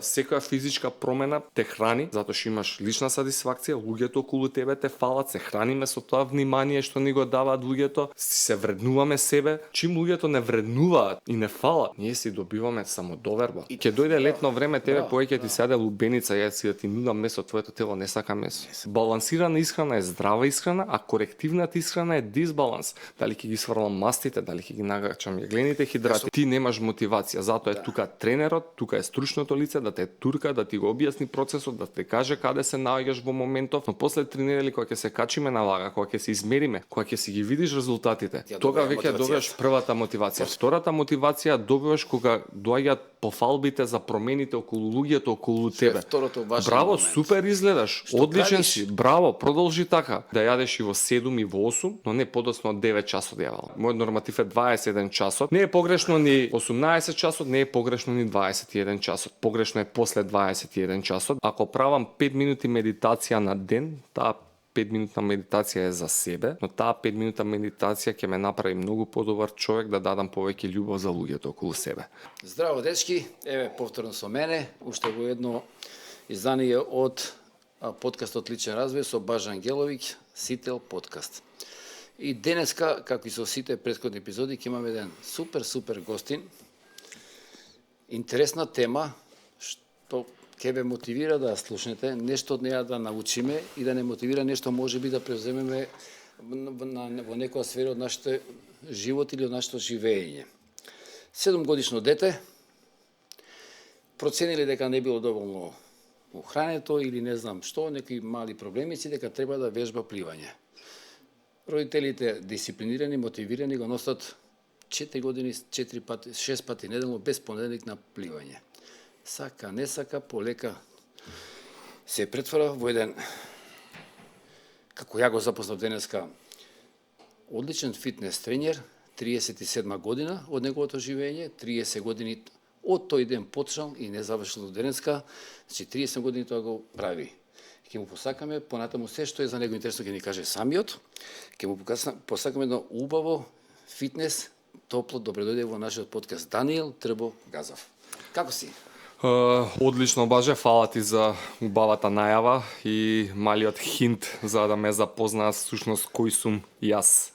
Секоја физичка промена те храни, затоа што имаш лична сатисфакција, луѓето околу тебе те фалат, се храниме со тоа внимание што ни го даваат луѓето, се вреднуваме себе. Чим луѓето не вреднуваат и не фалат, ние си добиваме самодоверба. И ќе дојде летно време, тебе повеќе ти саде лубеница, ја си да ти нудам месо, твоето тело не сака месо. Балансирана исхрана е здрава исхрана, а корективната исхрана е дисбаланс. Дали ќе ги сврлам мастите, дали ќе ги нагачам јаглените хидрати, ти немаш мотивација. Затоа е тука тренерот, тука е стручното лице да те турка, да ти го објасни процесот, да те каже каде се наоѓаш во моментов, но после 3 недели кога ќе се качиме на вага, кога ќе се измериме, кога ќе си ги видиш резултатите, тога веќе добиваш првата мотивација. Втората мотивација добиваш кога доаѓаат пофалбите за промените околу луѓето околу тебе. Браво, супер изгледаш, одличен си, браво, продолжи така. Да јадеш и во 7 и во 8, но не подоцна од 9 часот јавал. Мојот норматив е 21 часот. Не е погрешно ни 18 часот, не е погрешно ни 21 часот. Погрешно е после 21 часот. Ако правам 5 минути медитација на ден, таа 5 минутна медитација е за себе, но таа 5 минутна медитација ќе ме направи многу подобар човек да дадам повеќе љубов за луѓето околу себе. Здраво, дечки, еве повторно со мене, уште во едно издание од подкастот Личен развој со Бажа Ангеловиќ, Сител подкаст. И денеска, како и со сите претходни епизоди, ќе имаме еден супер гостин. Интересна тема, што ќе ве мотивира да слушнете, нешто од неја да научиме и да не мотивира нешто можеби да превземеме во некоја сфера од нашите живот или од нашето живење. 7 годишно дете, проценили дека не било доволно ухрането или не знам што, некои мали проблемици, дека треба да вежба пливање. Родителите дисциплинирани, мотивирани го носат 4 години, 4 пати, 6 пати неделно без понеделник на пливање. Сака, не сака, полека се претвора во еден, како ја го запознав денеска, одличен фитнес тренер, 37 година од неговото живење, 30 години од тој ден почнал и не завршил до денеска, значи 30 години тоа го прави. Ќе му посакаме понатаму се што е за него интересно ќе ни каже самиот. Ќе му посакаме едно убаво фитнес, топло добре дојде во нашиот подкаст Даниел Трбо Газов. Како си? Одлично, Баже, фала ти за убавата најава и малиот хинт за да ме запознаат всушност кој сум јас.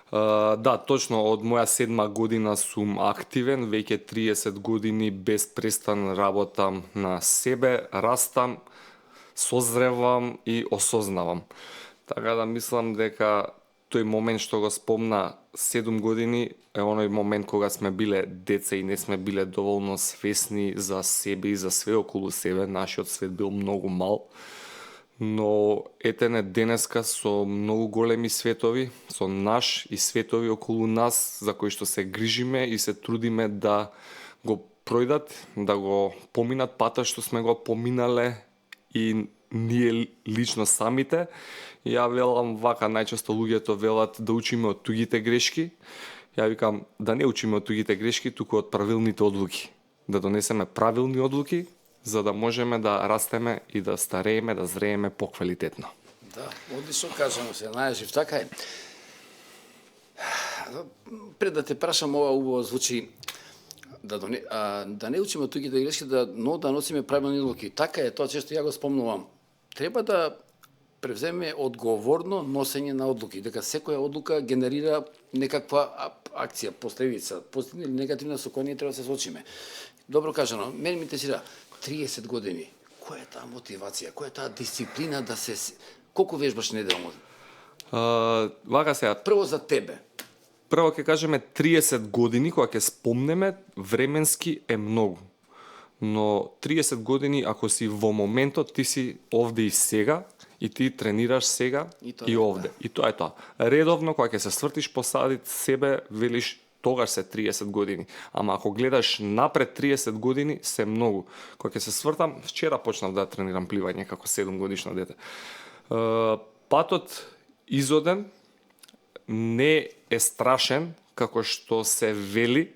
Да, точно, од моја 7 година сум активен, веќе 30 години без престан работам на себе, растам, созревам и осознавам. Така да мислам дека тој момент што го спомна 7 години е оној момент кога сме биле деца и не сме биле доволно свесни за себе и за све околу себе. Нашиот свет бил многу мал. Но етене денеска со многу големи светови, со наш и светови околу нас за кои што се грижиме и се трудиме да го пројдат, да го поминат патот што сме го поминале и ние лично самите. Ја велам вака, најчесто луѓето велат да учиме од тугите грешки. Ја викам да не учиме од тугите грешки, туку од правилните одлуки. Да донесеме правилни одлуки, за да можеме да растеме и да старееме, да зрееме поквалитетно. Да, одлично кажано се, најжив, така е. Пред да те прашам, ова убаво звучи, да не учиме од тугите грешки, но да носиме правилни одлуки. Така е, тоа често ја го спомнувам. Треба да превземе одговорно носење на одлуки, дека секоја одлука генерира некаква акција, последица, позитивна или негативна со која ние треба да се соочиме. Добро кажано, мен ми интересира 30 години. Која е таа мотивација, која е таа дисциплина да се колку вежбаш неделно? Вака сега. Прво за тебе. Прво ќе кажеме 30 години, кога ќе спомнеме, временски е многу. Но 30 години, ако си во моментот, ти си овде и сега, и ти тренираш сега и овде. И тоа е тоа. Редовно, кога ќе се свртиш посадит себе, велиш, тогаш се 30 години. Ама ако гледаш напред 30 години, се многу. Кога ќе се свртам, вчера почнав да тренирам пливање како 7 годишно дете. Патот изоден не е страшен, како што се вели.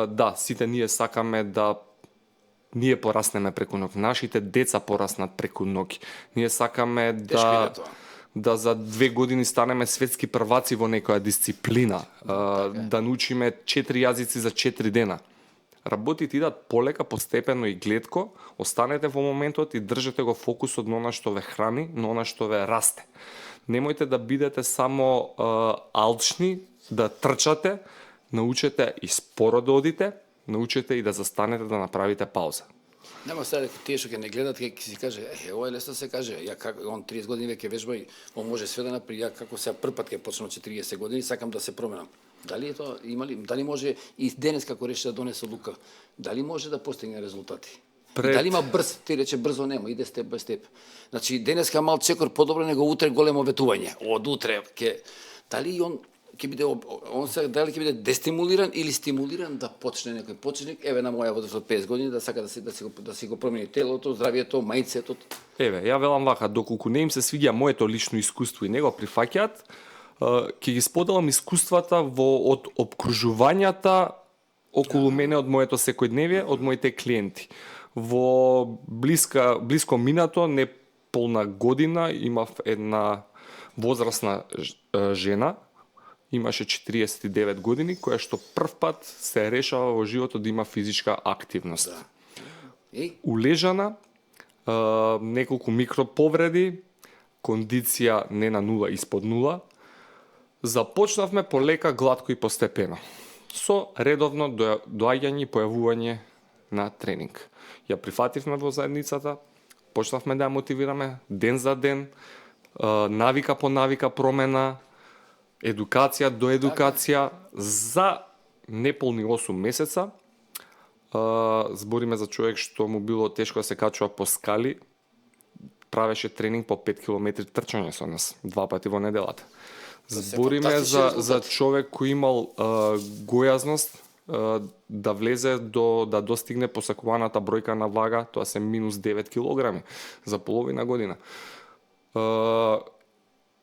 Да, сите ние сакаме да ние пораснеме преку ноќ, нашите деца пораснат преку ноќ. Ние сакаме да за 2 години станеме светски прваци во некоја дисциплина, да научиме 4 јазици за 4 дена. работите идат полека, постепено и глетко, останете во моментот и држете го фокусот на она што ве храни, на она што ве расте. Немојте да бидете само алчни, да трчате, научете и споро да одите, научете и да застанете да направите пауза. Нема сега дека тие што ќе не гледат ќе си каже, ова е лесно се каже, ја како он 30 години веќе вежба и он може све да направи, ја како сега прв пат ќе почнам 40 години, сакам да се променам. Дали е тоа дали може и денес како реши да донесе лука, дали може да постигне резултати? Дали има брз, ти рече брзо нема, иде степ бай степ. Значи денеска мал чекор подобро него утре големо ветување. Од утре ќе дали он ќе биде дали ќе биде дестимулиран или стимулиран да почне некој почетник, еве на моја возраст од 50 години да сака да си го промени телото, здравието, мајндсетот. Еве, ја велам вака, доколку не им се свиѓа моето лично искуство и него прифаќаат, ќе ги споделам искуствата од опкружувањата околу мене од моето секојдневие, од моите клиенти. Во блиско минато, не полна година, имав една возрастна жена, имаше 49 години, која што прв пат се решава во животот да има физичка активност. Улежана, неколку микроповреди, кондиција не на нула, испод нула. Започнавме полека, гладко и постепено, со редовно доаѓање и појавување на тренинг. Ја прифативме во заедницата, почнавме да ја мотивираме ден за ден, навика по навика промена, едукација до едукација. За неполни 8 месеца, збориме за човек што му било тешко да се качува по скали, правеше тренинг по 5 км трчање со нас, 2 пати во неделата. Збориме за човек кој имал гојазност да влезе да достигне посакуваната бројка на вага, тоа се минус 9 килограми за половина година.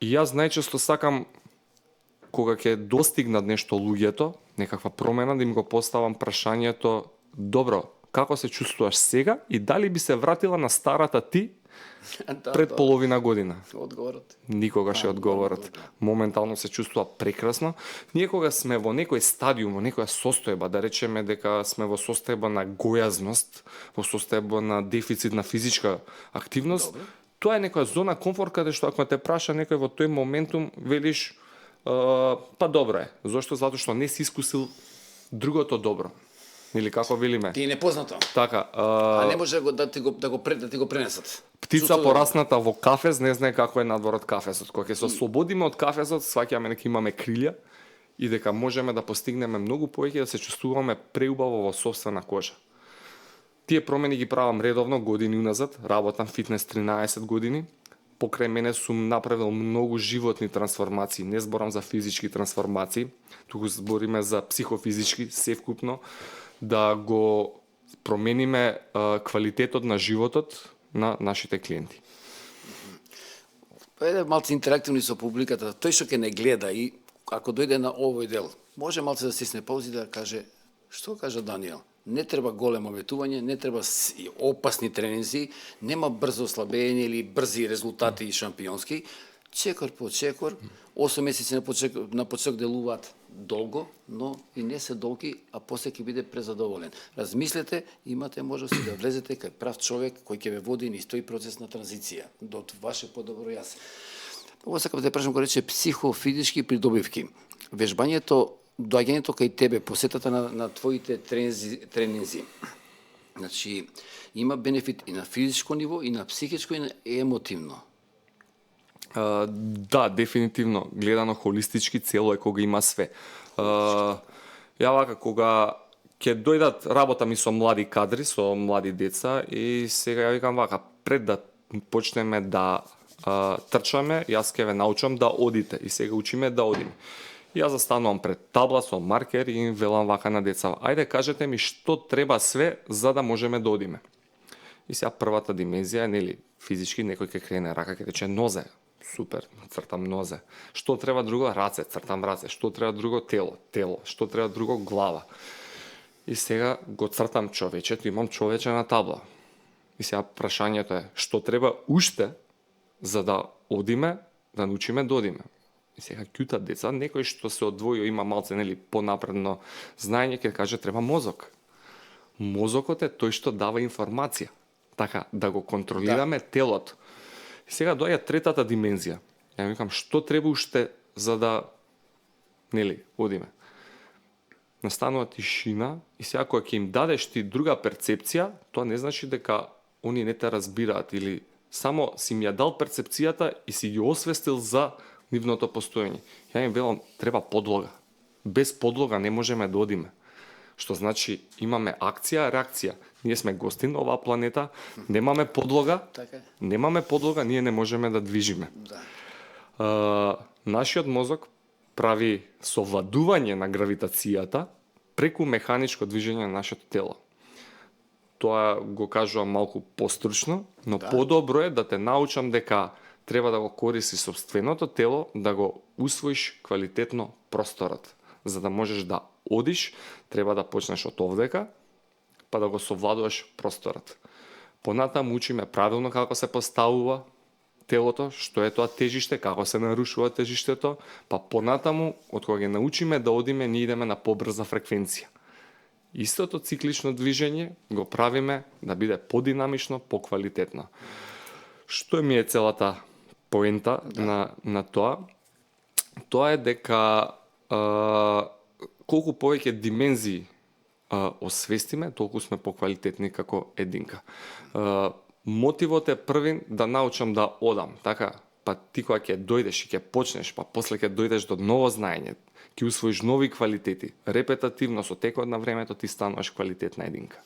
И јас најчесто сакам, кога ќе достигнат нешто луѓето, некаква промена, да им го поставам прашањето: добро, како се чувствуваш сега и дали би се вратила на старата ти пред половина година? Одговорот. Никогаш е одговорот. Моментално се чувствува прекрасно. Ние кога сме во некој стадиум, во некоја состојба, да речеме дека сме во состојба на гојазност, во состојба на дефицит на физичка активност, тоа е некоја зона комфорт каде што ако те праша некој во тој моментум, велиш па добро е. Зошто? Затоа што не си искусил другото добро. Или како велиме? Ти е непознато. Така. А не може да ти го пренесат. Птица порасната во кафез не знае како е надвор од кафезот. Кога ќе се ослободиме од кафезот, сваќаме дека имаме крилја и дека можеме да постигнеме многу повеќе, да се чувствуваме преубаво во сопствена кожа. Тие промени ги правам редовно години уназад, работам фитнес 13 години. Покрај мене сум направил многу животни трансформации, не зборам за физички трансформации, туку збориме за психофизички, севкупно, да го промениме квалитетот на животот на нашите клиенти. Еде малце интерактивни со публиката, тој што ќе не гледа и ако дојде на овој дел, може малце да стисне паузи да каже, што кажа Даниел? Не треба големо ветување, не треба опасни тренинзи, нема брзо ослабење или брзи резултати шампионски. Чекор по чекор, 8 месеци на почеток делуваат долго, но и не се долги, а после ќе биде презадоволен. Размислете, имате можност да влезете кај прав човек кој ќе ве води низ тој процес на транзиција до ваше подобро јас. Ова сакам да те прашам, кој рече психофизички придобивки. Вежбањето, доаѓањето кај тебе, посетата на твоите тренинзи. Значи, има бенефит и на физичко ниво, и на психичко, и на емотивно. Да, дефинитивно, гледано холистички, цело е кога има све. Ја вака, кога ќе дојдат, работа ми со млади кадри, со млади деца, и сега ја викам вака, пред да почнеме да трчаме, јас ќе ве научам да одите, и сега учиме да одиме. Јас застанувам пред табла со маркер и велам вака на деца: ајде кажете ми што треба све за да можеме да одиме. И сега првата димензија, нели, физички некој ќе крене рака, ќе рече нозе. Супер, цртам нозе. Што треба друго? Раце, цртам раце. Што треба друго? Тело. Што треба друго? Глава. И сега го цртам човечето, имам човече на табла. И сега прашањето е, што треба уште за да одиме, да научиме да одиме. И сега кјутат деца, некој што се одвојува, има малце, нели, понапредно знаење, ќе каже треба мозок. Мозокот е тој што дава информација. Така, да го контролираме телото. И сега доаѓа третата димензија. Ја викам, што треба уште за да, нели, одиме. Настанува тишина и сега кога ќе им дадеш ти друга перцепција, тоа не значи дека они не те разбираат или само си ми ја дал перцепцијата и си ги освестил за нивното постоење. Ја им велам, треба подлога. Без подлога не можеме да одиме. Што значи имаме акција, реакција. Ние сме гости на оваа планета, немаме подлога, Така е. немаме подлога, ние не можеме да движиме. Да. Нашиот мозок прави совладување на гравитацијата преку механичко движење на нашето тело. Тоа го кажувам малку постручно, но подобро е да те научам дека треба да го користиш собственото тело, да го усвоиш квалитетно просторот. За да можеш да одиш, треба да почнеш од овдека, па да го совладуваш просторот. Понатаму учиме правилно како се поставува телото, што е тоа тежиште, како се нарушува тежиштето, па понатаму, од кога ги научиме да одиме, ние идеме на побрза фреквенција. Истото циклично движење го правиме да биде подинамично, поквалитетно. Што ми е целата поента на тоа? Тоа е дека колку повеќе димензии освестиме, толку сме поквалитетни како единка. Мотивот е првин да научам да одам, така? Па ти кога ќе дојдеш и ќе почнеш, па после ќе дојдеш до ново знаење, ќе усвоиш нови квалитети. Репетативно со текот на времето ти стануваш квалитетна единка.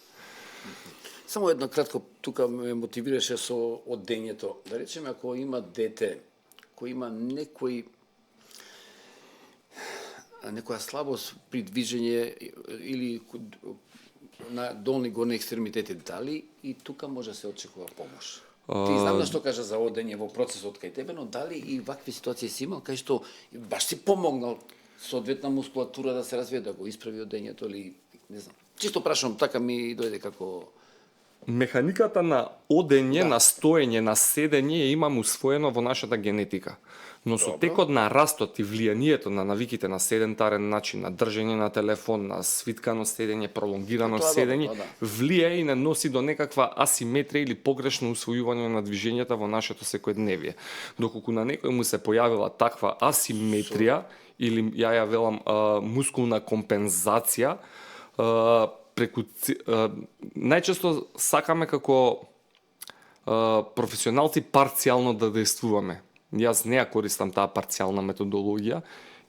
Само едно кратко, тука ме мотивираше со одењето. Да речеме, ако има дете кој има некоја слабост при движење или на долни горни екстремитети, дали и тука може да се очекува помош? Ти знам на што кажа за одење во процесот кај тебе, но дали и вакви ситуации си имал кај што баш си помогнал соодветна мускулатура да се развие, да го исправи одењето или не знам. Чисто прашам, така ми дојде како Механиката на одење, на стоење, на седење ја имам усвоено во нашата генетика. Но со текот на растот и влијанието на навиките на седентарен начин, на држење на телефон, на свиткано седење, пролонгирано седење, влија и не носи до некаква асиметрија или погрешно усвојување на движењата во нашето секојдневие. Доколку на некој му се појавила таква асиметрија или ја велам мускулна компензација, преку најчесто сакаме како професионалци парцијално да действуваме. Јас не ја користам таа парцијална методологија,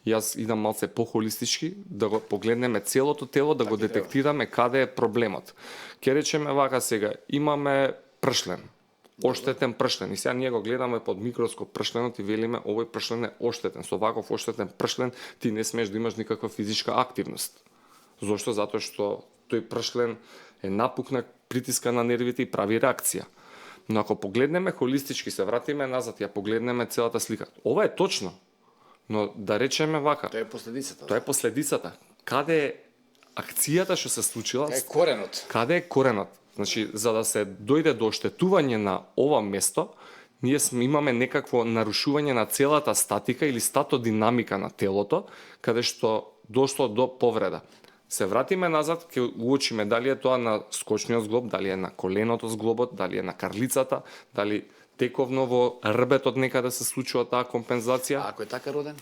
јас идам малце похолистички, да го погледнеме целото тело, да го детектираме каде е проблемот. Ке речеме вака сега, имаме пршлен, оштетен пршлен, и сега ние го гледаме под микроскоп пршленот и велиме овој пршлен е оштетен, со ваков оштетен пршлен ти не смееш да имаш никаква физичка активност. Зошто? Затоа што тој пршлен е напукнат, притиска на нервите и прави реакција. Но ако погледнеме холистички, се вратиме назад, ја погледнеме целата слика. Ова е точно, но да речеме вака. Тоа е последицата. Тоа е последицата. Каде е акцијата што се случила? Каде е коренот? Каде е коренот? Значи, за да се дојде до оштетување на ова место, ние имаме некакво нарушување на целата статика или статодинамика на телото, каде што дошло до повреда. Се вратиме назад, ќе уочиме дали е тоа на скочниот зглоб, дали е на коленото зглобот, дали е на карлицата, дали тековно во рбетот некаде се случува таа компензација. А ако е така роден?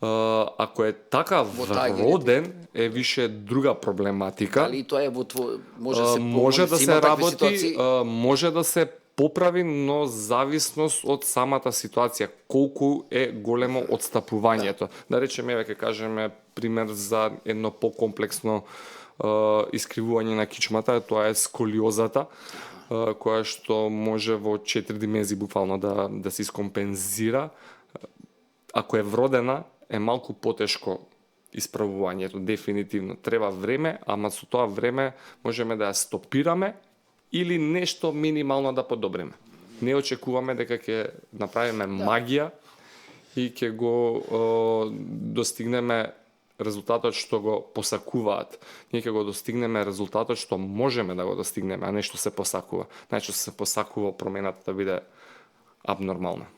Ако е така роден, е више друга проблематика. Дали тоа е во може да се работи, може да се поправи, но зависност од самата ситуација, колку е големо отстапувањето. Да речеме, ќе кажеме пример за едно покомплексно искривување на кичмата, тоа е сколиозата, која што може во 4 димензии буквално да се искомпензира. Ако е вродена, е малку потешко исправувањето, дефинитивно. Треба време, ама со тоа време можеме да ја стопираме или нешто минимално да подобриме. Не очекуваме дека ќе направиме магија и ќе го достигнеме резултатот што го посакуваат. Ние ќе го достигнеме резултатот што можеме да го достигнеме, а не што се посакува. Најчесто се посакува промената да биде абнормална.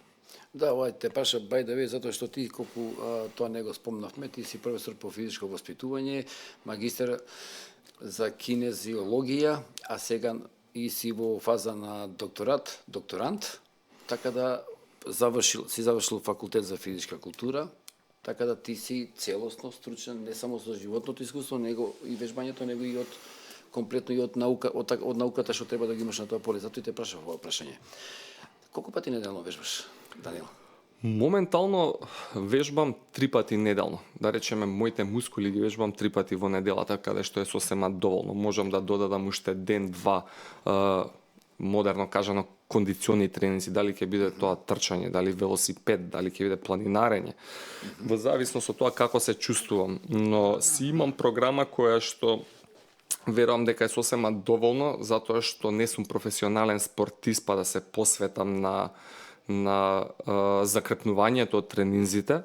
Да, ова те праша бај да ве, затоа што ти колку тоа не го спомнавме, ти си професор по физичко воспитување, магистер за кинезиологија, а сега и си во фаза на докторант, така да си завршил факултет за физичка култура, така да ти си целосно стручен не само со животното искуство, него и вежбањето, него и од комплетно и од науката што треба да ги имаш на тоа поле. Затоа и те прашав ова прашање. Колку пати неделно вежбаш, Даниел? Моментално вежбам 3 пати неделно. Да речеме, моите мускули ги вежбам 3 пати во неделата, каде што е сосема доволно. Можам да додадам уште ден-два, модерно кажано, кондициони тренинзи, дали ќе биде тоа трчање, дали велосипед, дали ќе биде планинарење. Во зависност од тоа како се чувствувам. Но си имам програма која што верувам дека е сосема доволно, затоа што не сум професионален спортист, па да се посветам на закрепнувањето од тренинзите.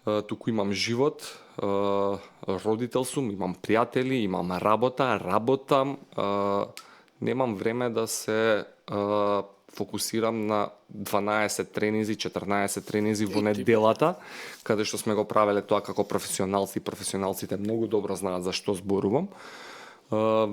Туку имам живот, родител сум, имам пријатели, имам работам, немам време да се фокусирам на 12 тренинзи, 14 тренинзи во неделата, каде што сме го правеле тоа како професионалци. Професионалците многу добро знаат за што зборувам.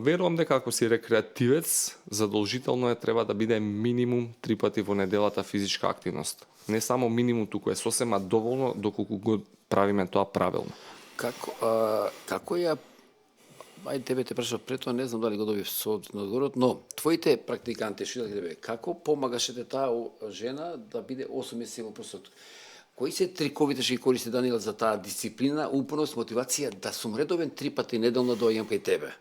Верувам дека ако си рекреативец, задолжително треба да биде минимум 3 пати во неделата физичка активност. Не само минимум, туку е сосема доволно доколку го правиме тоа правилно. Како ја ајде тебе те прашав пред тоа, не знам дали го добив соодветно одговорот, но твоите практиканти што тебе, како помагаше таа жена да биде 8 месеци во посот? Кои се триковите што ги користи Даниел за таа дисциплина, упорност, мотивација да сум редовен 3 пати неделно доаѓам кај тебе?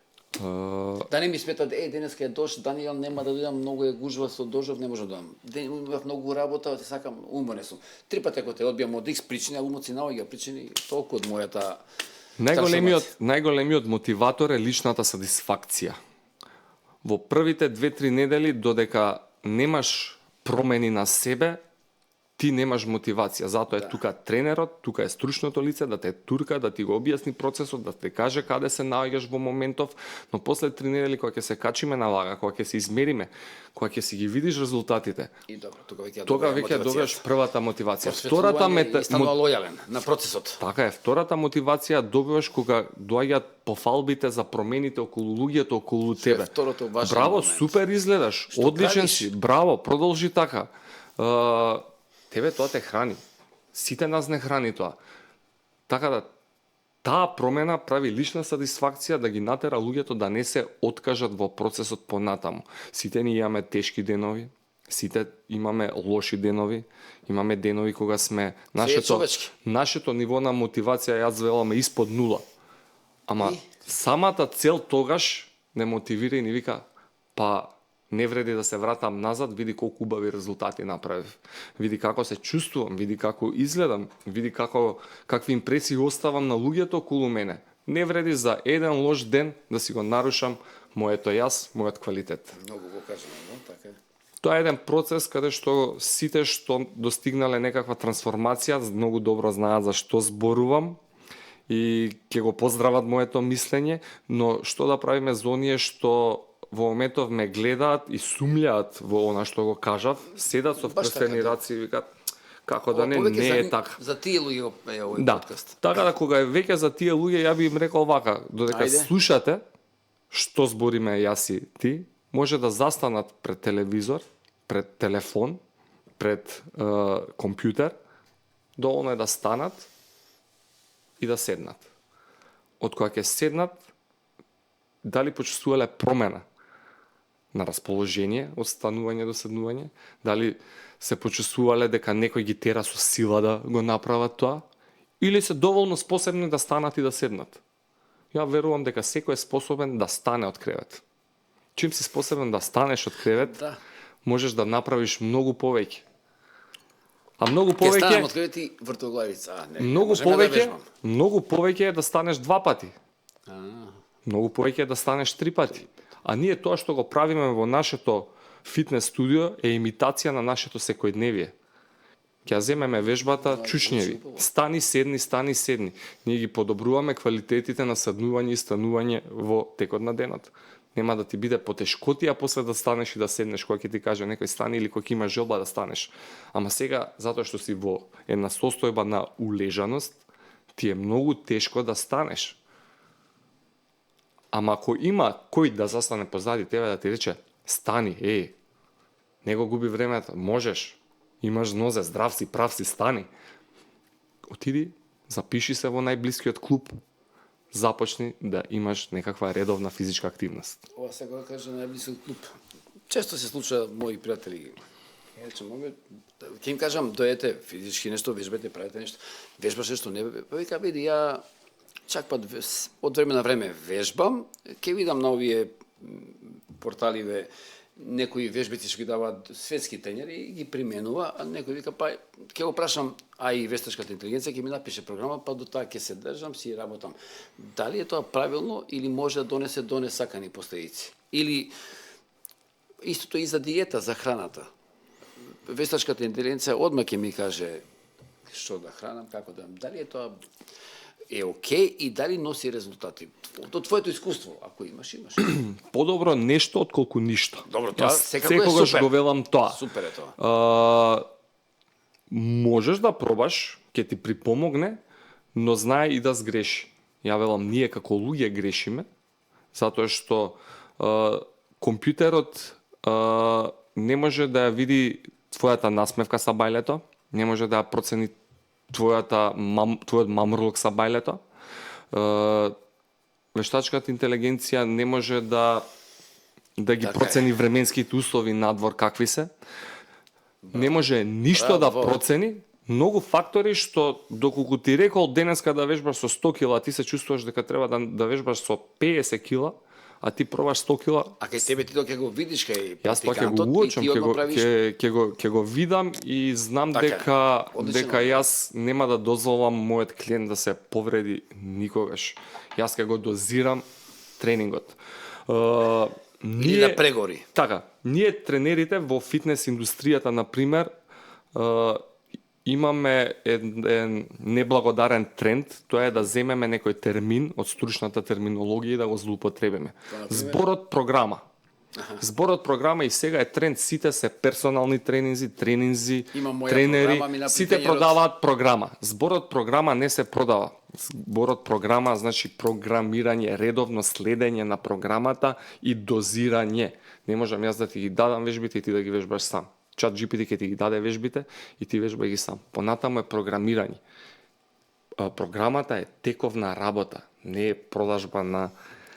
Да не ми сметат, денеска е дожд, Даниел нема да дојдам, многу е гужва со дождов, не може да дојдам. Имав многу работа, сакам, уморен сум. 3 пати ако те одбиам од X причини, а умот си наоѓа причини, толку од мојата Најголемиот мотиватор е личната сатисфакција. Во првите 2-3 недели додека немаш промени на себе, ти немаш мотивација. Затоа е тука тренерот, тука е стручното лице да те турка, да ти го објасни процесот, да те каже каде се наоѓаш во моментов, но после 3 недели кога ќе се качиме на вага, кога ќе се измериме, кога ќе си ги видиш резултатите, и добро, тога веќе добиваш првата мотивација. Втората станува лојален на процесот. Така е, втората мотивација добиваш кога доаѓаат пофалбите за промените околу луѓето околу тебе. Браво, супер изгледаш, одличен си, браво, продолжи така. Тебе тоа те храни. Сите нас не храни тоа. Така да таа промена прави лична сатисфакција да ги натера луѓето да не се откажат во процесот понатаму. Сите ни имаме тешки денови, сите имаме лоши денови, имаме денови кога сме нашето ниво на мотивација јас велам испод нула. Ама самата цел тогаш не мотивира и ни вика па не вреди да се вратам назад, види колку убави резултати направив. Види како се чувствувам, види како изгледам, види какви импресии оставам на луѓето околу мене. Не вреди за еден лош ден да си го нарушам моето јас, мојот квалитет. Многу го кажам, така е. Тоа е еден процес каде што сите што достигнале некаква трансформација, многу добро знаат за што зборувам и ќе го поздрават моето мислење, но што да правиме за оние што во моментов ме гледаат и сумљаат во она што го кажав, седат со вкрстени раци и викаат како да не е така. За тие луѓе е овој подкаст. Така да кога е веќе за тие луѓе, ја би им рекол вака, додека слушате што збориме јас и ти, може да застанат пред телевизор, пред телефон, пред компјутер, доволно е да станат и да седнат. Од кога ќе седнат, дали почувствувале промена на расположение од станување до седнување, дали се почувствувале дека некој ги тера со сила да го направат тоа, или се доволно способни да станат и да седнат. Ја верувам дека секој е способен да стане од кревет. Чим си способен да станеш од кревет, можеш да направиш многу повеќе. А многу повеќе... Ке станам од кревет и вртоглавица. Многу повеќе е да станеш 2 пати. Многу повеќе е да станеш 3 пати. А ние тоа што го правиме во нашето фитнес студио е имитација на нашето секојдневие. Ќе земеме вежбата чучњеви. Стани, седни. Ние ги подобруваме квалитетите на седнување и станување во текот на денот. Нема да ти биде потешкотија после да станеш и да седнеш кога ќе ти каже некој стани или кога има желба да станеш. Ама сега, затоа што си во една состојба на улежаност, ти е многу тешко да станеш. Ама ако има кој да застане позади тебе да ти рече стани, не го губи времето, можеш, имаш нозе, здрав си, прав си, стани. Отиди, запиши се во најблискиот клуб, започни да имаш некаква редовна физичка активност. Ова сега кажа најблисок клуб. Често се случува мои пријатели. Ќе им кажам, дојдете физички нешто, вежбате, правите нешто. Вежбаш нешто, не вика види ја чак пат од време на време вежбам, ќе видам на овие порталиве некои вежбици што ги даваат светски тренери и ги применува, а некој вика па ќе го прашам, а и вештачката интелигенција ќе ми напише програма, па до таа ќе се држам, си работам. Дали е тоа правилно или може да донесе до несакани последици? Или истото и за диета, за храната. Вештачката интелигенција одма ќе ми каже што да хранам, како да. Дали е тоа е окей и дали носи резултати? Од твоето искуство, ако имаш. Подобро нешто отколку ништо. Добро, тоа секако е секогаш супер. го велам тоа. Супер е тоа. Можеш да пробаш, ќе ти припомогне, но знае и да сгреши. Ја велам, ние како луѓе грешиме, затоа што компјутерот не може да ја види твојата насмевка са бајлето, не може да ја процени твојот мамурлук са бајлето. Вештачката интелигенција не може да ги процени временските услови надвор какви се. Не може ништо да процени. Многу фактори што доколку ти рекол денеска да вежбаш со 100 кила, ти се чувствуваш дека треба да вежбаш со 50 кила, а ти пробаш 100 кила. А кај тебе ти ќе го видиш кај јас тоа ќе го уочам, ќе го видам и знам дека јас нема да дозволам мојот клиент да се повреди никогаш. Јас ќе го дозирам тренингот. Или да прегори. Така, ние тренерите во фитнес индустријата на пример имаме еден неблагодарен тренд, тоа е да земеме некој термин од стручната терминологија и да го злоупотребиме. Зборот програма. Зборот програма и сега е тренд, сите се персонални тренинзи, тренери, сите продаваат програма. Зборот програма не се продава. Зборот програма значи програмирање, редовно следење на програмата и дозирање. Не можам јас да ти ги дадам вежбите и ти да ги вежбаш сам. ChatGPT ќе ти ги даде вежбите и ти вежбај ги сам. Понатаму е програмирање. Програмата е тековна работа, не е продажба на.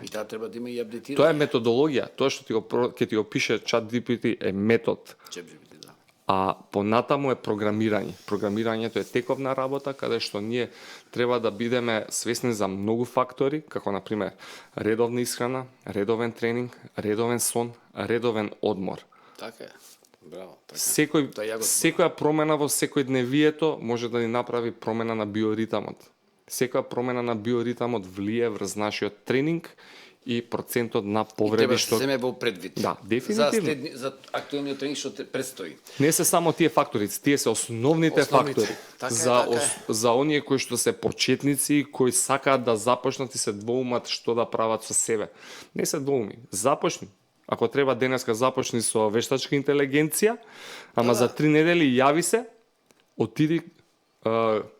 И таа треба да има и апдейтирање. Тоа е методологија. Тоа што ќе ти го пише ChatGPT е метод. ChatGPT, да. А понатаму е програмирање. Програмирањето е тековна работа каде што ние треба да бидеме свесни за многу фактори, како на пример редовна исхрана, редовен тренинг, редовен сон, редовен одмор. Така е. Браво. Така. Секоја промена во секојдневието може да ни направи промена на биоритамот. Секоја промена на биоритамот влие врз нашиот тренинг и процентот на повреди што... И треба да се земе во предвид. Да, дефинитивно. За актуелниот тренинг што предстои. Не се само тие фактори, тие се основните фактори. Така за оние кои што се почетници, кои сакаат да започнат и се двоумат што да прават со себе. Не се двоуми, започни. Ако треба денеска започни со вештачка интелигенција, ама за 3 недели јави се, отиди,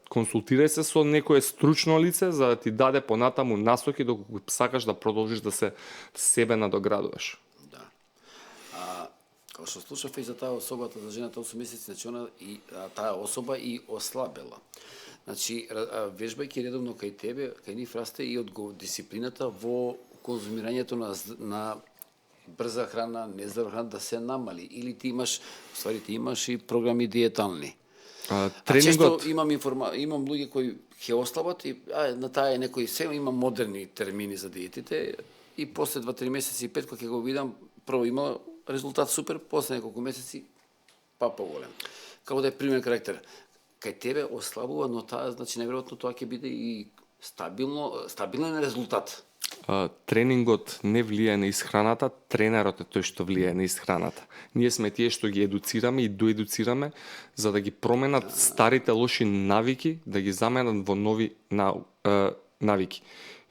консултирај се со некое стручно лице за да ти даде понатаму насоки доколку сакаш да продолжиш да се себе надоградуваш. Да. Као што слушав и за таа особата за жената 8 месеци, значи она и таа особа и ослабела. Значи вежбајќи редовно кај тебе, кај нив расте и од дисциплината во конзумирањето на брза храна, нездрава храна да се намали или ти имаш и програми диетални. Тренингот... често имам луѓе кои ќе ослабат и на таа е некои сега има модерни термини за диетите и после 2-3 месеци и 5 кога ќе го видам, прво има резултат супер, после неколку месеци па поголем. Како да е пример карактер. Кај тебе ослабува, но таа значи најверојатно тоа ќе биде и стабилен резултат. Тренингот не влијае на исхраната, тренерот е тој што влијае на исхраната. Ние сме тие што ги едуцираме и доедуцираме за да ги променат старите лоши навики, да ги заменат во нови навики.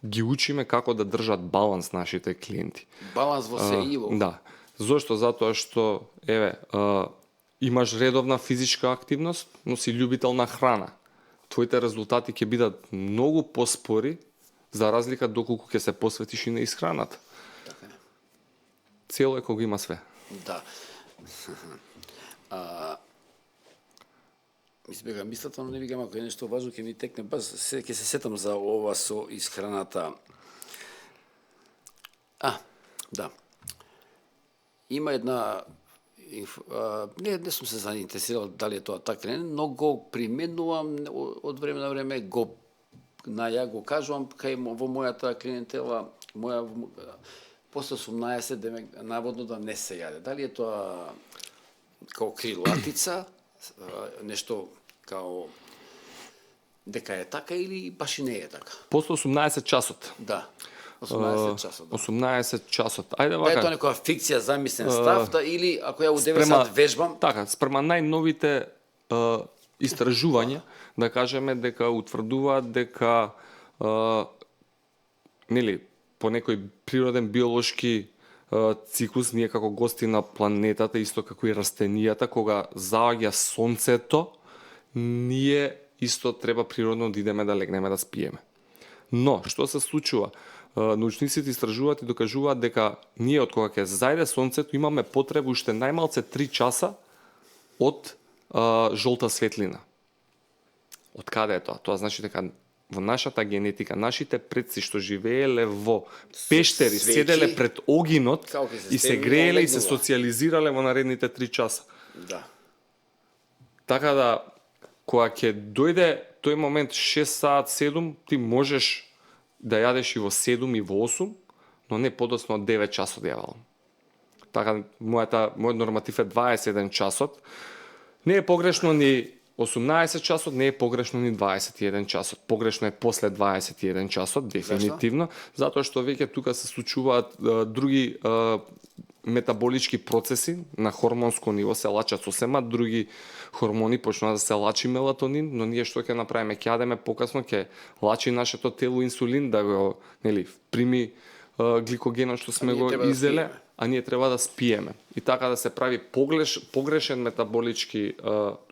Ги учиме како да држат баланс нашите клиенти. Баланс во се и во. Да. Зошто? Затоа што имаш редовна физичка активност, но си љубител на храна. Твоите резултати ќе бидат многу поспори За разлика доколку ќе се посветиш и на исхраната. Така е. Цело е кога има све. Да. Избега мислата, но не викам, ако е нешто важно, ќе ми текне, баш ќе се сетам за ова со исхраната. Да. Има една не сум се заинтересирал дали е тоа така, но го применувам од време на време, го кажувам кај во мојата клиентела, после 18 наводно да не се јаде. Дали е тоа као крилатица, нешто као дека е така или баш и не е така? После 18 часот. Да. 18 часот. 18 часот. Ајде Да е вака. тоа некоја фикција, замислен став, или ако ја у 9 сат вежбам? Така, спрема најновите истражувања, да кажеме дека утврдуваат дека нели по некој природен биолошки циклус, ние како гости на планетата, исто како и растенијата, кога заоѓа сонцето, ние исто треба природно да идеме да легнеме да спиеме. Но, што се случува? Научниците истражуваат и докажуваат дека ние од кога ќе зајде сонцето имаме потреба уште најмалце 3 часа од жолта светлина. Од каде е тоа? Тоа значи дека во нашата генетика, нашите предци што живееле во пештери, седеле пред огинот и се грееле и се социализирале во наредните 3 часа. Да. Така да, кога ќе дојде тој момент 6 саат 7, ти можеш да јадеш и во 7 и во 8, но не подоцна од 9 часот јавалам. Така, мојот норматив е 21 часот. Не е погрешно ни 18 часот, не е погрешно ни 21 часот. Погрешно е после 21 часот, дефинитивно, затоа што веќе тука се случуваат други метаболички процеси на хормонско ниво, се лачат сосема други хормони, почнува да се лачи мелатонин, но ние што ќе направиме? Ќе јадеме покасно, ќе лачи нашето тело инсулин да го, прими гликогенот што сме го изеле, а ние треба да спиеме. И така да се прави погрешен метаболички,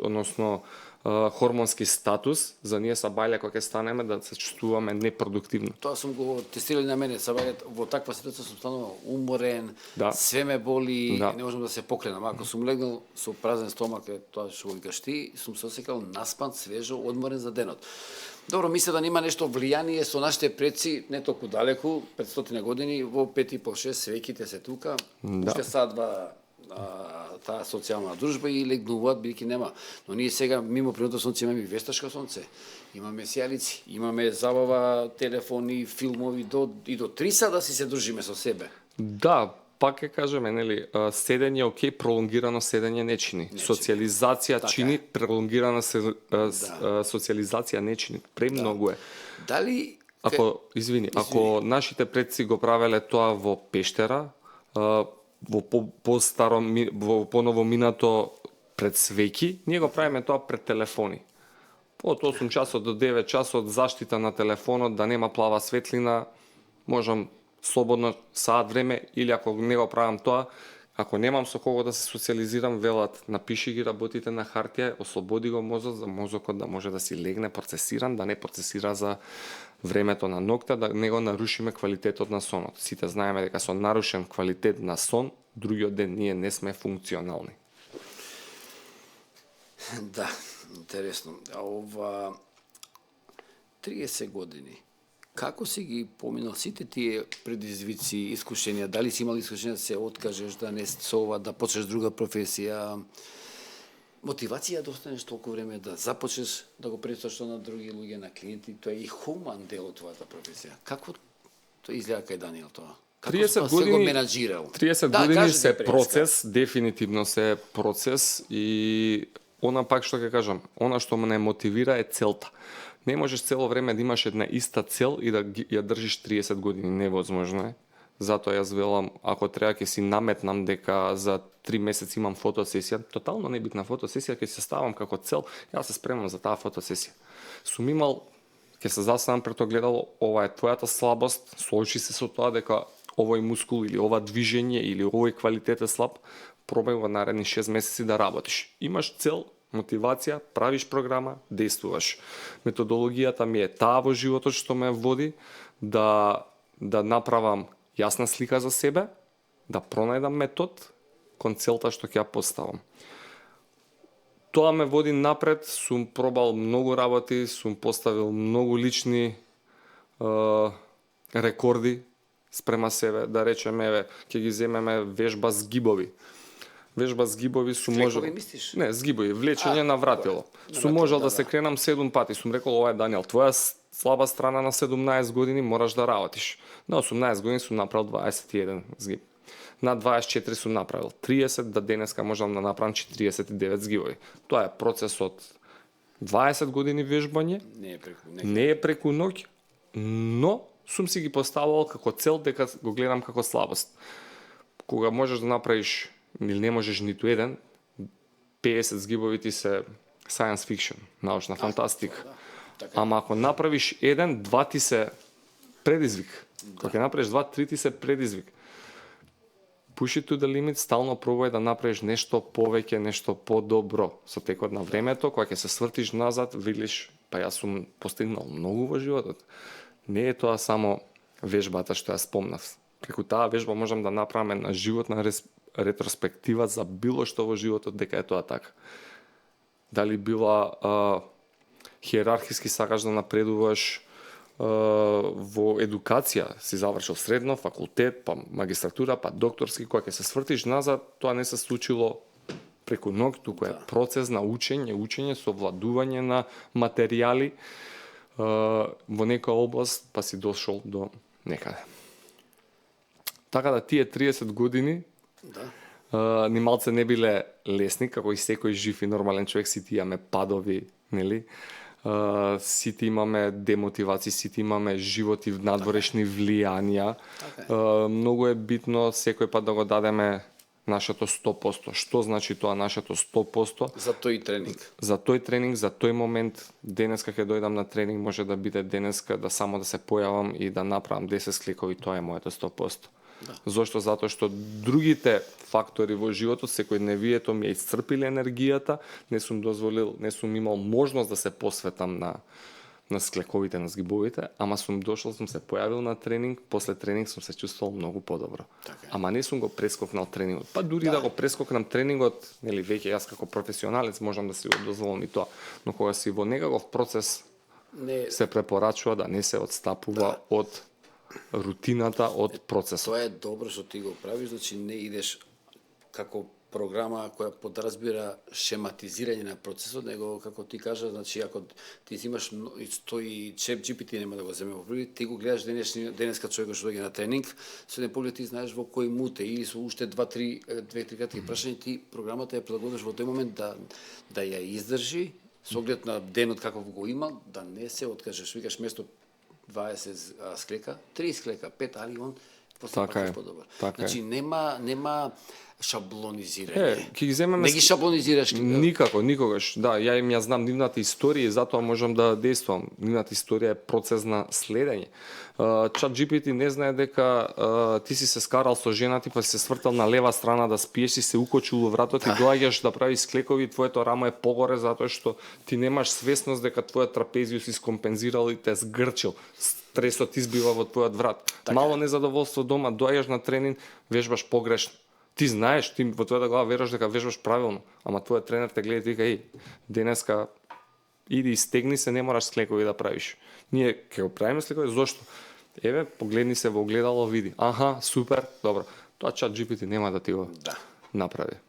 односно хормонски статус, за ние са бајле кога ќе станеме да се чувствуваме непродуктивно. Тоа сум го тестирали на мене, са бајле во таква ситуација сум станал уморен, све ме боли, не можам да се покренам. Ако сум легнал со празен стомак, тоа што го викаш ти, сум се осекал наспан, свежо, одморен за денот. Добро, мисля да нема нешто влијание со нашите предци, не толку далеку, 500 години, во 5,5-6 свеќите се тука, уште садва таа социјална дружба и легнуваат, бидејќи нема. Но ние сега, мимо природното сонце, имаме и вештачко сонце, имаме сијалици, имаме забава, телефони, филмови, и до 3 сата да си се дружиме со себе. Да, пак ќе кажеме, седење окей, пролонгирано седење не чини. Социализација чини, пролонгирана социализација не чини. Премногу е. Дали... Ако нашите предци го правеле тоа во пештера, во поново минато пред свеќи, ние го правиме тоа пред телефони. Од 8 часот до 9 часот заштита на телефонот, да нема плава светлина, можам слободно саат време, или ако не го правам тоа, ако немам со кого да се социализирам, велат, напиши ги работите на хартија, ослободи го мозок, за мозокот да може да си легне процесиран, да не процесира за времето на ноќта, да не го нарушиме квалитетот на сонот. Сите знаеме дека со нарушен квалитет на сон, другиот ден ние не сме функционални. Да, интересно. Ова 30 години. Како си ги поминал сите тие предизвици, искушенија? Дали си имал искушенија да се откажеш, да не со ова, да почнеш друга професија? Мотивација да останеш толку време, да започнеш да го представиш на други луѓе, на клиенти, тоа е и хуман дел од твојата професија. Како тоа изгледа кај Даниел тоа? Како 30 години, се го менаџирал? 30 години се процес, дефинитивно се процес и она пак што ќе кажам, она што ме мотивира е целта. Не можеш цело време да имаш една иста цел и да ја држиш 30 години, невозможно е. Затоа јас велам, ако треба ќе си наметнам дека за 3 месеци имам фотосесија, тотално небитна фотосесија, ќе се ставам како цел, јас се спремам за таа фотосесија. Сум имал, ќе се застанам пред огледало, ова е твојата слабост, случи се со тоа дека овој мускул или ова движење или овој квалитет е слаб, пробај во наредни 6 месеци да работиш. Имаш цел, мотивација, правиш програма, действуваш. Методологијата ми е таа во животот што ме води да направам јасна слика за себе, да пронајдам метод кон целта што ќе ја поставам. Тоа ме води напред, сум пробал многу работи, сум поставил многу лични рекорди спрема себе, да речеме, еве, ќе ги земеме вежба с гибови. Вежба с гибови сум можел... мислиш? Не, с гибови, влечење на вратило. Сум можел да се кренам 7 пати. Сум рекол, ова е Даниел, твоја слаба страна на 17 години мораш да работиш. На 18 години сум направил 21 згиб. На 24 сум направил 30, да денеска можам да направам 49 згибови. Тоа е процес од 20 години вежбање. Не е преку ноќ, но сум си ги поставувал како цел дека го гледам како слабост. Кога можеш да направиш или не можеш ниту еден, 50 згибови ти се science fiction, научна фантастика. Ама ако направиш еден, два ти се предизвик. Кога ќе направиш два, три ти се предизвик. Push it to the limit, стално пробај да направиш нешто повеќе, нешто подобро. Со текот на времето, кога ќе се свртиш назад, видиш, па јас сум постигнал многу во животот. Не е тоа само вежбата што ја спомнав. Преку таа вежба можам да направиме на животна ретроспектива за било што во животот дека е тоа така. Дали била хиерархиски сакаш да напредуваш во едукација, си завршил средно, факултет, па магистратура, па докторски, кога ќе се свртиш назад, тоа не се случило преку ноќ, туку е процес на учење, совладување на материјали во некоја област, па си дошол до некаде. Така да тие 30 години ни малце не биле лесни, како и секој жив и нормален човек, сите имаме падови, нели? Сите имаме демотивации, сите имаме животи надворешни влијанија. Многу е битно секој пат да го дадеме нашето 100%. Што значи тоа нашето 100%? За тој тренинг. За тој тренинг, за тој момент, денеска ќе дојдам на тренинг, може да биде денеска да само да се појавам и да направам 10 скликови, тоа е моето 100%. Зошто? Затоа што другите фактори во животот, секојдневието ми е исцрпиле енергијата, не сум имал можност да се посветам на склековите, на згибовите, ама сум дошол, сум се појавил на тренинг, после тренинг сум се чувствувал многу подобро. Ама не сум го прескокнал тренингот. Па дури да го прескокнам тренингот, нели веќе јас како професионалец можам да си го дозволам и тоа, но кога си во некаков процес се препорачува да не се отстапува од рутината, од процесот. Тоа е добро што ти го правиш, значи не идеш како програма која подразбира шематизирање на процесот, него како ти кажа, значи ако ти имаш тој ChatGPT нема да го земе во први, ти го гледаш денеска човекот што доаѓа на тренинг, со еден поглед ти знаеш во кој мут е или со уште 2-3 кратки прашања, ти програмата ја прилагодиш во тој момент да ја издржи со оглед на денот каков го има, да не се откажеш, викаш место 20 склека, 30 склека, 5, али он така е подобар. Значи нема шаблонизирање. Ќе ги земеме. Не ги шаблонизираш. Никако, никогаш. Да, ја знам нивната историја и затоа можам да действувам. Нивната историја е процес на следење. ChatGPT не знае дека ти си се скарал со жена ти, па си се свртал на лева страна да спиеш, си се укочил во вратот и доаѓаш да правиш склекови и твоето рамо е погоре затоа што ти немаш свесност дека твојот трапезиус искомпензирал и те сгрчил. Стресот избива во твојот врат. Мало незадоволство дома, доаѓаш на тренинг, вежбаш погрешно. Ти знаеш, ти во твојата глава веруваш дека вежбаш правилно, ама твојот тренер те гледа и вика, денеска иди и стегни се, не мораш склекови да правиш. Ние ќе го правиме склекови, зошто? Еве, погледни се во огледало, види. Аха, супер, добро. Тоа ChatGPT нема да ти го направи.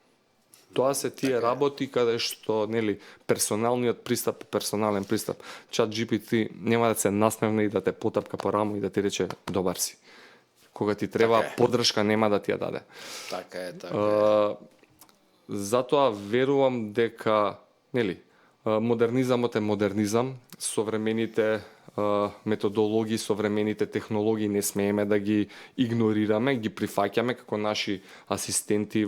Тоа се тие работи каде што, нели, персоналниот пристап, персонален пристап. ChatGPT нема да се насмевне и да те потапка по рамо и да ти рече добар си. Кога ти треба поддршка, нема да ти ја даде. Така е. Затоа верувам дека, нели, модернизамот е модернизам, современите методологии, современите технологии не смееме да ги игнорираме, ги прифаќаме како наши асистенти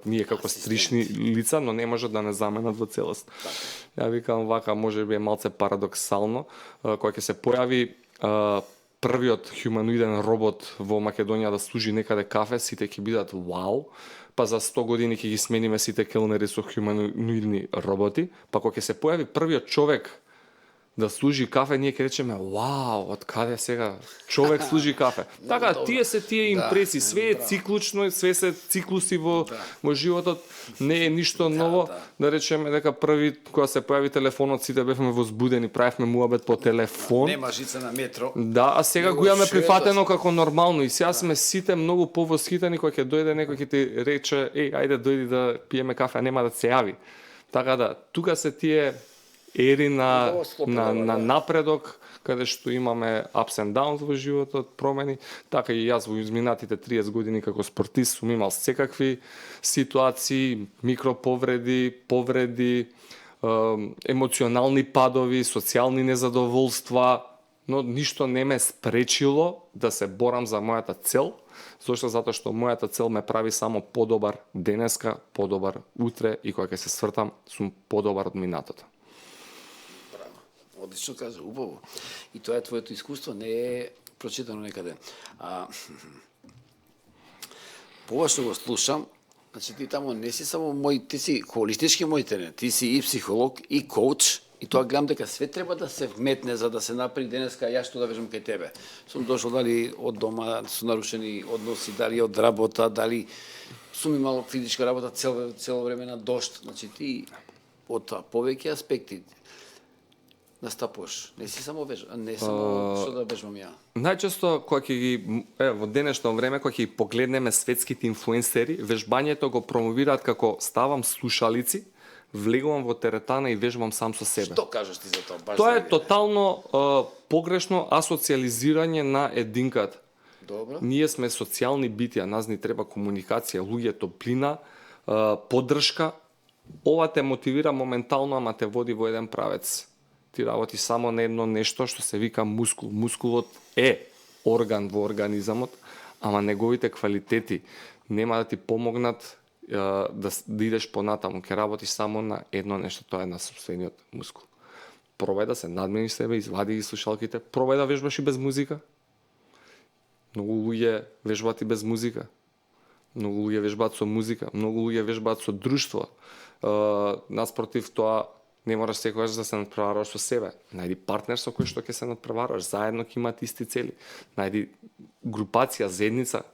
ние како стришни лица, но не може да не заменат во целост. Ја викам вака, може би е малце парадоксално, кога ќе се појави првиот хуманоиден робот во Македонија да служи некаде кафе, сите ќе бидат вау, па за 100 години ќе ги смениме сите келнери со хуманоидни роботи, па кога ќе се појави првиот човек да служи кафе, ние ќе речеме, вау, од каде сега човек служи кафе. Така, тие се тие импресии, све е циклучно, све се циклуси во животот, не е ништо ново. Да речеме дека први кога се појави телефонот, сите бевме возбудени, правевме муабет по телефон. Нема жица на метро. Да, а сега го имаме прифатено како нормално и сега сме сите многу повосхитени кога ќе дојде некој ќе ти рече, ајде дојди да пиеме кафе, а нема да се јави. Така да, тука се тие ери на напредок, каде што имаме ups and downs во животот, промени, така и јас во изминатите 30 години како спортист сум имал секакви ситуации, микроповреди, повреди, емоционални падови, социјални незадоволства, но ништо не ме спречило да се борам за мојата цел. Зошто? Затоа што мојата цел ме прави само подобар денеска, подобар утре и кога ќе се свртам, сум подобар од минатото. Одлично кажа, убаво. И тоа е твоето искуство, не е прочитано некаде. Ова што го слушам, значи ти тамо не си само ти си холистички мој тренер, ти си и психолог, и коуч, и тоа гледам дека све треба да се вметне за да се направи денеска јас што да вежам кај тебе. Сум дошол дали од дома со нарушени односи, дали од работа, дали сум имал физичка работа цело време на дожд. Значи ти од повеќе аспекти настапуваш. Не си само не само што да вежбам ја. Најчесто кога ќе ги во денешно време кога ќе ги погледнеме светските инфлуенсери, вежбањето го промовираат како ставам слушалици, влегувам во теретана и вежбам сам со себе. Што кажеш ти за тоа? Тоа е тотално погрешно асоциализирање на единката. Добро. Ние сме социјални битија, нас ни треба комуникација, луѓе, топлина, поддршка. Ова те мотивира моментално, ама те води во еден правец. Ти работи само на едно нешто што се вика мускул. Мускулот е орган во организамот, ама неговите квалитети нема да ти помогнат да идеш понатаму. Ќе работиш само на едно нешто, тоа е на собствениот мускул. Пробај да се надмениш себе, извади ги слушалките, пробај да вежбаш и без музика. Многу луѓе вежбаат и без музика. Многу луѓе вежбаат со музика, многу луѓе вежбаат со друштво. Наспротив тоа, не мораш секогаш да се надпреваруваш со себе. Најди партнер со кој што ќе се надпреваруваш, заедно ќе имате исти цели. Најди групација, заедница.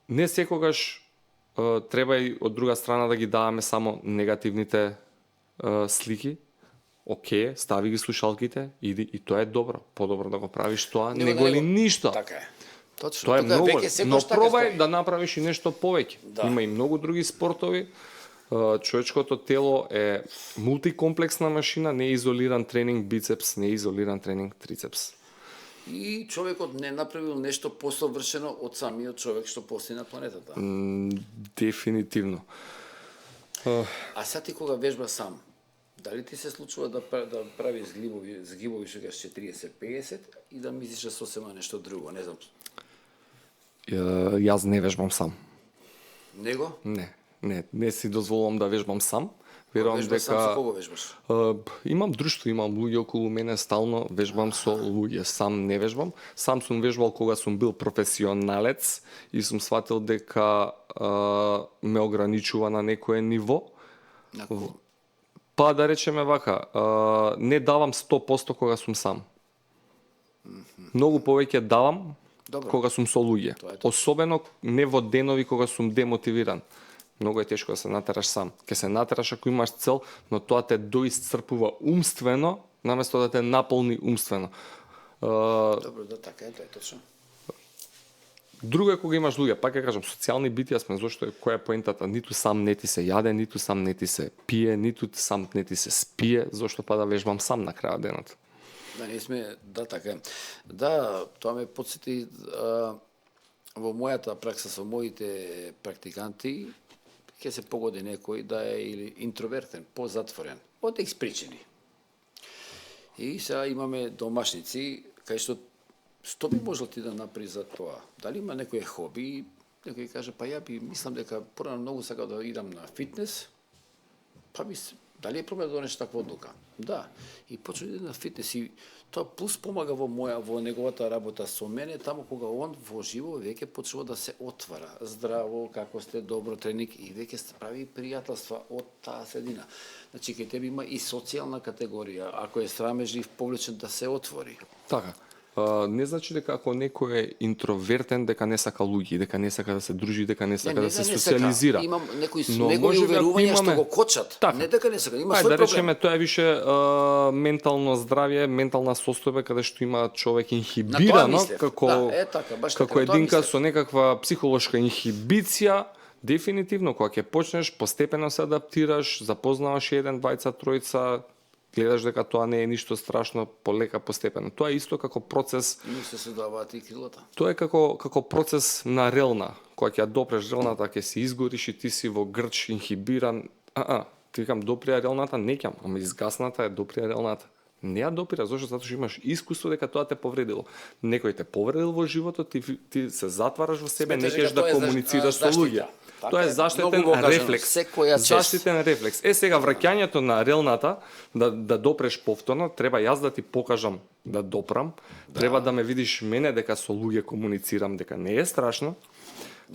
Не секогаш треба и од друга страна да ги даваме само негативните слики. Океј, стави ги слушалките, иди и тоа е добро. Подобро да го правиш тоа, не го ли ништо. Така е. Точно. Тоа е многу, но пробај така да направиш и нешто повеќе. Да. Има и многу други спортови. Човечкото тело е мултикомплексна машина, не е изолиран тренинг бицепс, не е изолиран тренинг трицепс. И човекот не направил нешто посовршено од самиот човек што постои на планетата. Дефинитивно. А сега ти кога вежба сам, дали ти се случува да прави згибови што кажеш 40-50 и да мислиш сосема нешто друго, не знам. Јас не вежбам сам. Него? Не си дозволувам да вежбам сам. Верувам дека сам со кого вежбаш? Имам друштво, имам луѓе околу мене, стално вежбам со луѓе, сам не вежбам. Сам сум вежбал кога сум бил професионалец и сум сватил дека ме ограничува на некое ниво. Па да речеме вака, не давам 100% кога сум сам. Многу повеќе давам кога сум со луѓе. Особено не во денови кога сум демотивиран. Многу е тешко да се натераш сам. Ке се натераш ако имаш цел, но тоа те доисцрпува умствено, наместо да те наполни умствено. Добро, да, така е, тоа е точно. Друго е кога имаш луѓе, пак ќе кажам, социјални битија сме, зашто која е поентата? Ниту сам не ти се јаде, ниту сам не ти се пие, ниту сам не ти се спие, зашто па да вежбам сам на крајот денот. Да, не сме, да, така е. Да, тоа ме потсети во мојата пракса со моите практиканти, ќе се погоди некој да е или интровертен, позатворен, од X причини. И сега имаме домашници, кај што би можел ти да направи за тоа? Дали има некој хоби, некој каже, па ја би мислам дека порано многу сакам да идам на фитнес, па би Дали е проблем да донеш таква одлука? Да. И почна да иде на фитнес и тоа плюс помага во неговата работа со мене, таму кога он во живо веќе почнува да се отвара. Здраво, како сте, добро тренинг и веќе се прави пријателства од таа средина. Значи кај тебе има и социјална категорија, ако е срамежлив, повлечен да се отвори. Така. Не значи дека ако некој е интровертен дека не сака луѓе, дека не сака да се дружи, дека не сака да се социализира. Имам негови уверувања што го кочат. Така. Не дека не сака, има Да свој проблем. речеме тоа е више ментално здравје, ментална состојба каде што има човек инхибирано како така, баш како единка со некаква психолошка инхибиција. Дефинитивно кога ќе почнеш постепено се адаптираш, запознаваш еден, двајца, тројца, гледаш дека тоа не е ништо страшно, полека, постепено. Тоа е исто како процес. И се создаваат и крилата. Тоа е како процес на релна. Кога ќе ја допреш релната, ќе се изгориш и ти си во грч, инхибиран. Ти викам доприја релната, не ќам, ама изгасната е доприја релната. Не ја допира, зашто? Затоа што имаш искуство дека тоа те повредило. Некој те повредил во животот, ти се затвараш во себе, не кеш да комуницираш со луѓе. Тоа е заштитен рефлекс. Заштитен рефлекс. Сега враќањето на релната, да допреш повторно, треба јас да ти покажам да допрам, треба да ме видиш мене дека со луѓе комуницирам, дека не е страшно.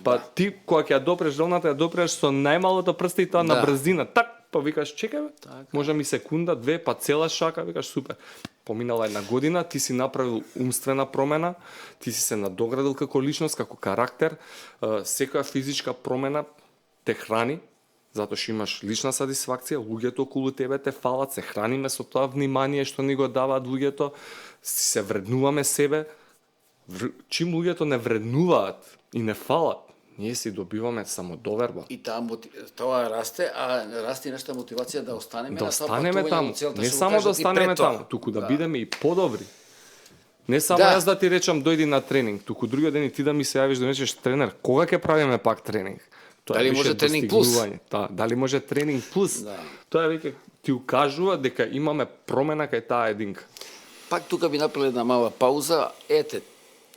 Па ти кога ќе ја допреш релната, ја допреш со најмалото прсте и тоа на брзина. Па викаш, чекај бе, може ми секунда, две, па цела шака, викаш, супер. Поминала една година, ти си направил умствена промена, ти си се надоградил како личност, како карактер, секоја физичка промена те храни, затоа што имаш лична сатисфакција, луѓето околу тебе те фалат, се храниме со тоа внимание што ни го даваат луѓето, се вреднуваме себе. Чим луѓето не вреднуваат и не фалат, ние си добиваме самодоверба. И тоа расте, а расте и нашата мотивација да останеме да на тоа останеме таму. Не само да останеме таму, туку да бидеме и подобри. Не само јас да ти речам дојди на тренинг, туку другиот ден и ти да ми се јавиш да ми речеш тренер, кога ќе правиме пак тренинг? Тоа дали може тренинг плюс? Дали може тренинг плюс? Тоа веќе ти укажува дека имаме промена кај таа единка. Пак тука би направил една мала пауза. Ете,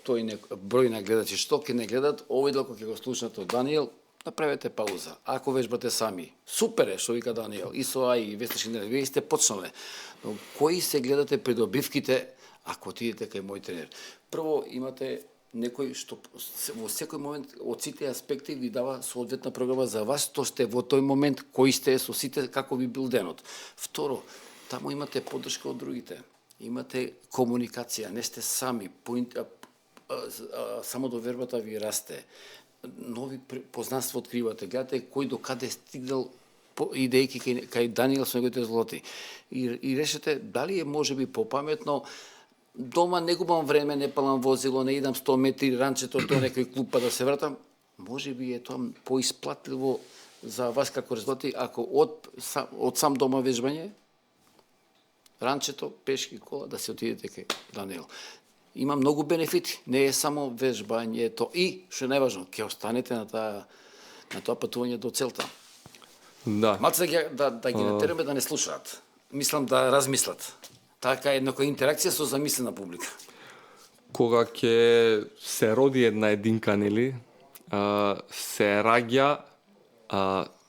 тој број на гледачи што ќе не гледат, овој дел кога ќе го слушнете од Даниел, направете пауза. Ако вежбате сами, супер е што вика Даниел, и со АИ, и Весна Шинелев, вие сте почнале. Но кои се гледате придобивките ако отидете кај мој тренер? Прво имате некој што во секој момент од сите аспекти ви дава соодветна програма за вас, што сте во тој момент, кој сте со сите, како би бил денот. Второ, таму имате поддршка од другите. Имате комуникација, не сте сами, самодовербата ви расте. Нови познанства откривате, гледате кој до каде стигнал идејки кај Даниел со неговите злоти. И решете дали е можеби попаметно дома не губам време, не палам возило, не идам 100 метри ранчето до некој клуб па да се вратам. Можеби е тоа поисплатливо за вас како резултати ако од сам дома вежбање, ранчето, пешки, кола, да се отидете кај Даниел. Има многу бенефити, не е само вежбањето и, што е најважно, ќе останете на тоа патување до целта. Да. Малце да ги натераме да не слушаат. Мислам да размислат. Така е некоја интеракција со замислена публика. Кога ќе се роди една единка, нели, се раѓа,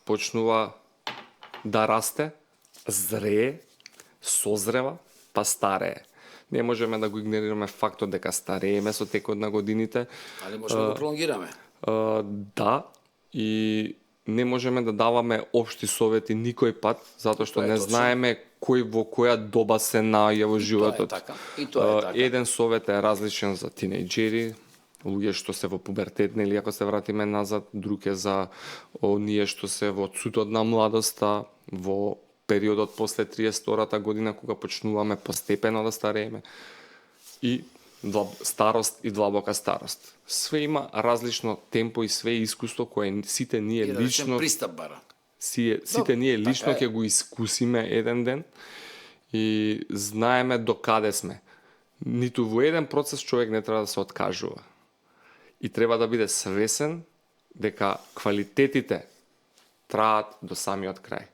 почнува да расте, зрее, созрева, па старее. Не можеме да го игнорираме фактот дека старееме со текот на годините. Али можеме да го пролонгираме. Да, и не можеме да даваме општи совети никој пат, затоа што не знаеме кој во која доба се наоѓа во животот. И тоа е така. Еден совет е различен за тинејџери, луѓе што се во пубертет, нели ако се вратиме назад, друг е за оние што се во цутот на младоста, во периодот после 32-та година кога почнуваме постепено да старееме. И старост и длабока старост. Све има различно темпо и све искуство кое сите ние лично пристап бара. Сите ние лично ќе го искусиме еден ден и знаеме до каде сме. Ниту во еден процес човек не треба да се откажува. И треба да биде свесен дека квалитетите траат до самиот крај.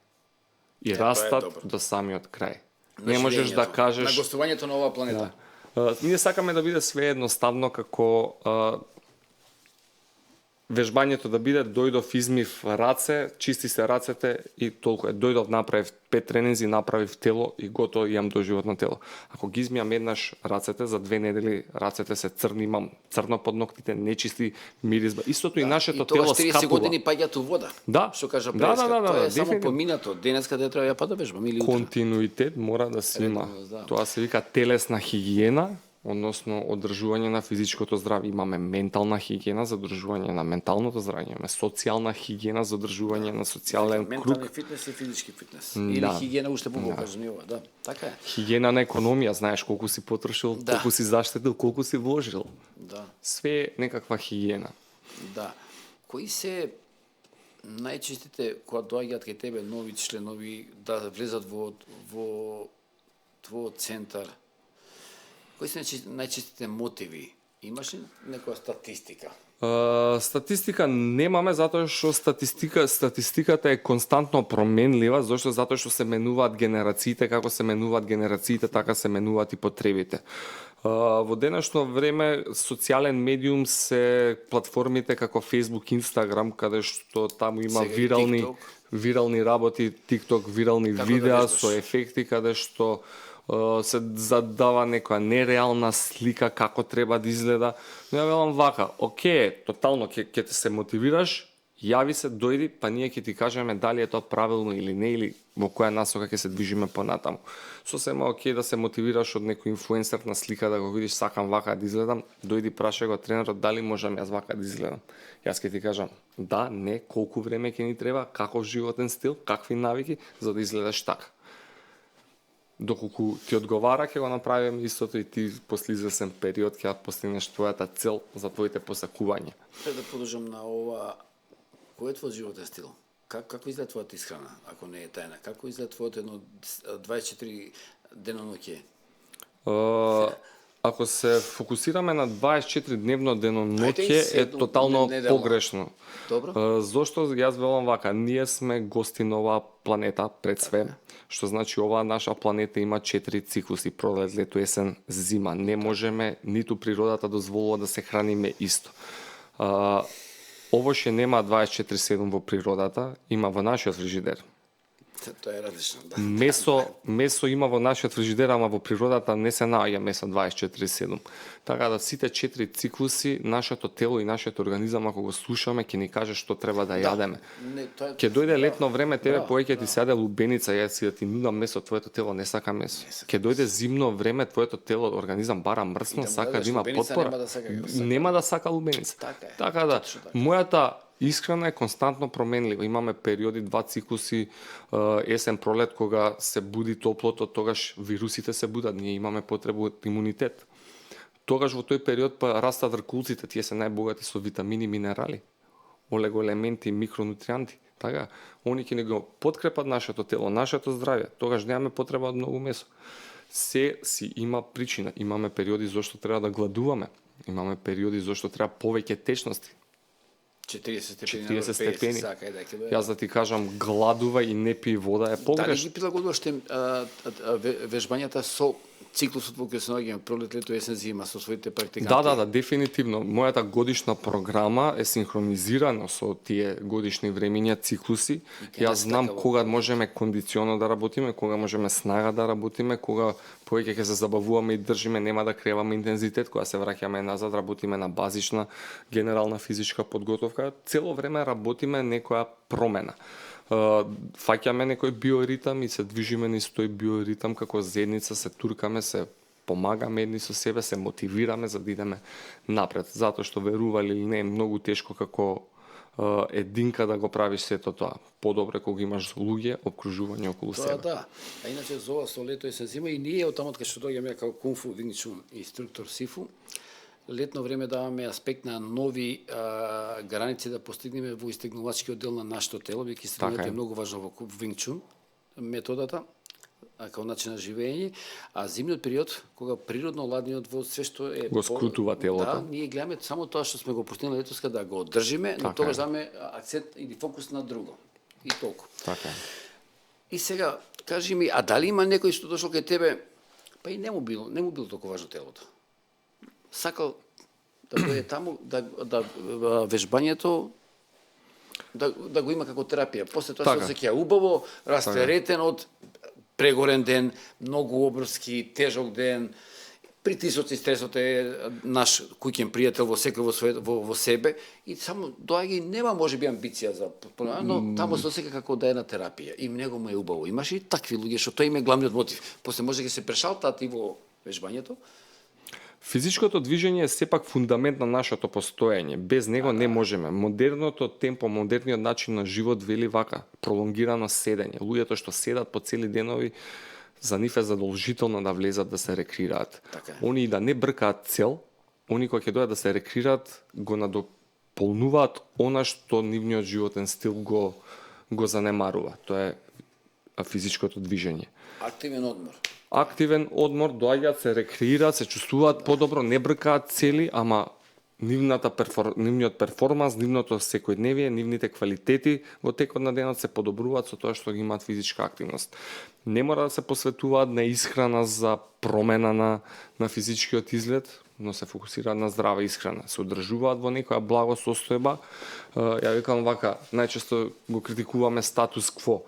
И растат до самиот крај. Не можеш да кажеш на гостувањето на оваа планета. Ние сакаме да биде све едноставно како вежбањето да биде дојдов, измив раце, чисти се рацете и толку е. Дојдов, направив 5 тренинзи, направив тело и готово, имам доживотно тело. Ако ги измијам еднаш рацете, за 2 недели рацете се црни, имам црно под ноктите, нечисти миризба. Истото и нашето тело скапува. И тогаш 30 години паѓаат у вода. Да. Што кажа Да, Преска. Тоа е само дефинитивно. поминато. Денеска да треба ја па да вежбам или утре. Континуитет мора да се има. Да. Тоа се вика телесна хигиена, односно одржување на физичкото здравје. Имаме ментална хигиена за одржување на менталното здравје, имаме социјална хигиена за одржување на социјален круг. Ментални фитнес и физички фитнес. Или хигиена уште покажнива, да. Така е. Хигиена на економија, знаеш колку си потрошил, колку си заштедил, колку си вложил. Да. Све е некаква хигиена. Да. Кои се најчестите кога доаѓаат кај тебе нови членови да влезат во твојот центар? Кои се најчестите мотиви? Имаш ли некоја статистика? Статистика немаме затоа што статистиката е константно променлива, затоа што се менуваат генерациите, како се менуваат генерациите, така се менуваат и потребите. Во денешно време социјален медиум се платформите како Facebook, Instagram, каде што таму има вирални работи, TikTok, вирални видеа со ефекти, каде што се задава некоја нереална слика како треба да изгледа. Но ја велам вака, окей, тотално ќе те се мотивираш, јави се, дојди, па ние ќе ти кажеме дали е тоа правилно или не, или во која насока ќе се движиме понатаму. Сосема окей да се мотивираш од некој инфлуенсер на слика, да го видиш сакам вака да изгледам, дојди прашај го тренерот дали можам јас вака да изгледам. Јас ќе ти кажам да, не, колку време ќе ни треба, каков животен стил, какви навики за да изгледаш така. Доколку ти одговара, ќе го направиме истото и ти после извесен период ќе постигнеш твојата цел за твоите посакувања. Пред да продолжам на ова, кој е твојот животен стил? Како изгледа твојата исхрана, ако не е тајна? Како изгледа твоето едно 24 деноноќе? Ако се фокусираме на 24 дневно деноноќе е тотално погрешно. Добро. Зошто јас велам вака, ние сме гости на оваа планета пред све, што значи оваа наша планета има 4 циклуси, пролет, лето, есен, зима. Не можеме, ниту природата дозволува да се храниме исто. Ово ше нема 24/7 во природата, има во нашиот фрижидер. Тоа е различно, да. Месо има во нашиот фрижидер, ама во природата не се наоѓа месо 24/7. Така да сите 4 циклуси, нашето тело и нашиот организам, ако го слушаме, ќе ни каже што треба да јадеме. Ќе дојде летно време, тебе повеќе ти се јаде лубеница, јас си да ти нудам месо, твоето тело не сака месо. Ќе дојде зимно време, твоето тело, организам бара мрсно, сака да има потпора. Нема да сака лубеница. Така да, мојата исхрана е константно променлива. Имаме периоди, 2 циклуси, есен, пролет, кога се буди топлото, тогаш вирусите се будат, ние имаме потребу од имунитет. Тогаш во тој период па растат ракулците, тие се најбогати со витамини, минерали, олегоелементи, микронутријанти. Така, они ќе ни го подкрепат нашето тело, нашето здравје. Тогаш немаме потреба од многу месо. Се си има причина. Имаме периоди зашто треба да гладуваме. Имаме периоди зашто треба повеќе течности. 40 степени. Јас да ти кажам, гладува и не пи вода е погрешно. Дали ги прилагодуваш вежбањата со циклусот во кој се наоѓаме пролет, лето, есен, зима со своите практиканти? Да, дефинитивно. Мојата годишна програма е синхронизирана со тие годишни времиња, циклуси. Јас знам кога можеме кондиционо да работиме, кога можеме снага да работиме, кога повеќе ќе се забавуваме и држиме, нема да креваме интензитет, кога се враќаме назад, работиме на базична генерална физичка подготовка. Цело време работиме некоја промена. Фаќаме некој биоритам и се движиме низ тој биоритам како заедница, се туркаме, се помагаме едни со себе, се мотивираме за да идеме напред. Затоа што верували или не е многу тешко како единка да го правиш сето тоа. Подобре кога имаш луѓе, обкружување околу себе. Тоа да. А иначе за ова со лето и се зима и ние од таму кога што доаѓаме како кунфу Винг Чун инструктор Сифу, летно време даваме аспект на нови граници да постигнеме во истегнувачкиот дел на нашето тело, бидејќи страната е многу важна во Винг Чун методата како начин на живење, а зимниот период кога природно ладниот воз све што е го скрутува телото. Да, ние гледаме само тоа што сме го постигнали летоска да го одржиме, но тогаш даваме акцент или фокус на друго. И толку. Така. И сега кажи ми, а дали има некој што дошол кај тебе, па и не му било толку важно телото. Сакал да дојде таму, да вежбањето да го има како терапија. После тоа Така. се осеќа убаво, растеретен од прегорен ден, многу обрски, тежок ден, притисоци, стресот е наш куќен пријател во секој во себе и само доаѓа и нема можеби амбиција за но таму се осеќа како да е на терапија и него му е убаво. Имаш и такви луѓе што тој им е главниот мотив. После може да се прешалтат и во вежбањето. Физичкото движење е сепак фундамент на нашето постоење. Без него не можеме. Модерното темпо, модерниот начин на живот вели вака, пролонгирано седење. Луѓето што седат по цели денови, за нив е задолжително да влезат да се рекреираат. Така е. Они и да не бркаат цел, они кога ќе дојдат да се рекреираат, го надополнуваат она што нивниот животен стил го занемарува. Тоа е физичкото движење. Активен одмор. Активен одмор, доаѓаат, се рекреираат, се чувствуваат подобро, не бркаат цели, ама нивниот перформанс, нивното секојдневие, нивните квалитети во текот на денот се подобруваат со тоа што ги имаат физичка активност. Не мора да се посветуваат на исхрана за промена на физичкиот изглед, но се фокусираат на здрава исхрана. Се одржуваат во некоја благо состојба. Ја викам вака, најчесто го критикуваме статус кво.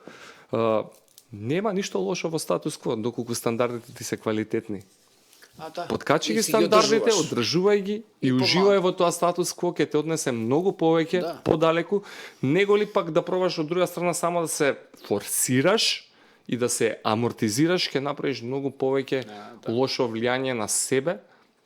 Нема ништо лошо во статус кво, доколку стандардите ти се квалитетни. Да. Подкачи И ги си стандардите, одржуваш. одржувај ги и уживај во тоа статус кво, ќе те однесе многу повеќе, подалеку, него ли пак да пробаш од друга страна само да се форсираш и да се амортизираш, ќе направиш многу повеќе лошо влијание на себе,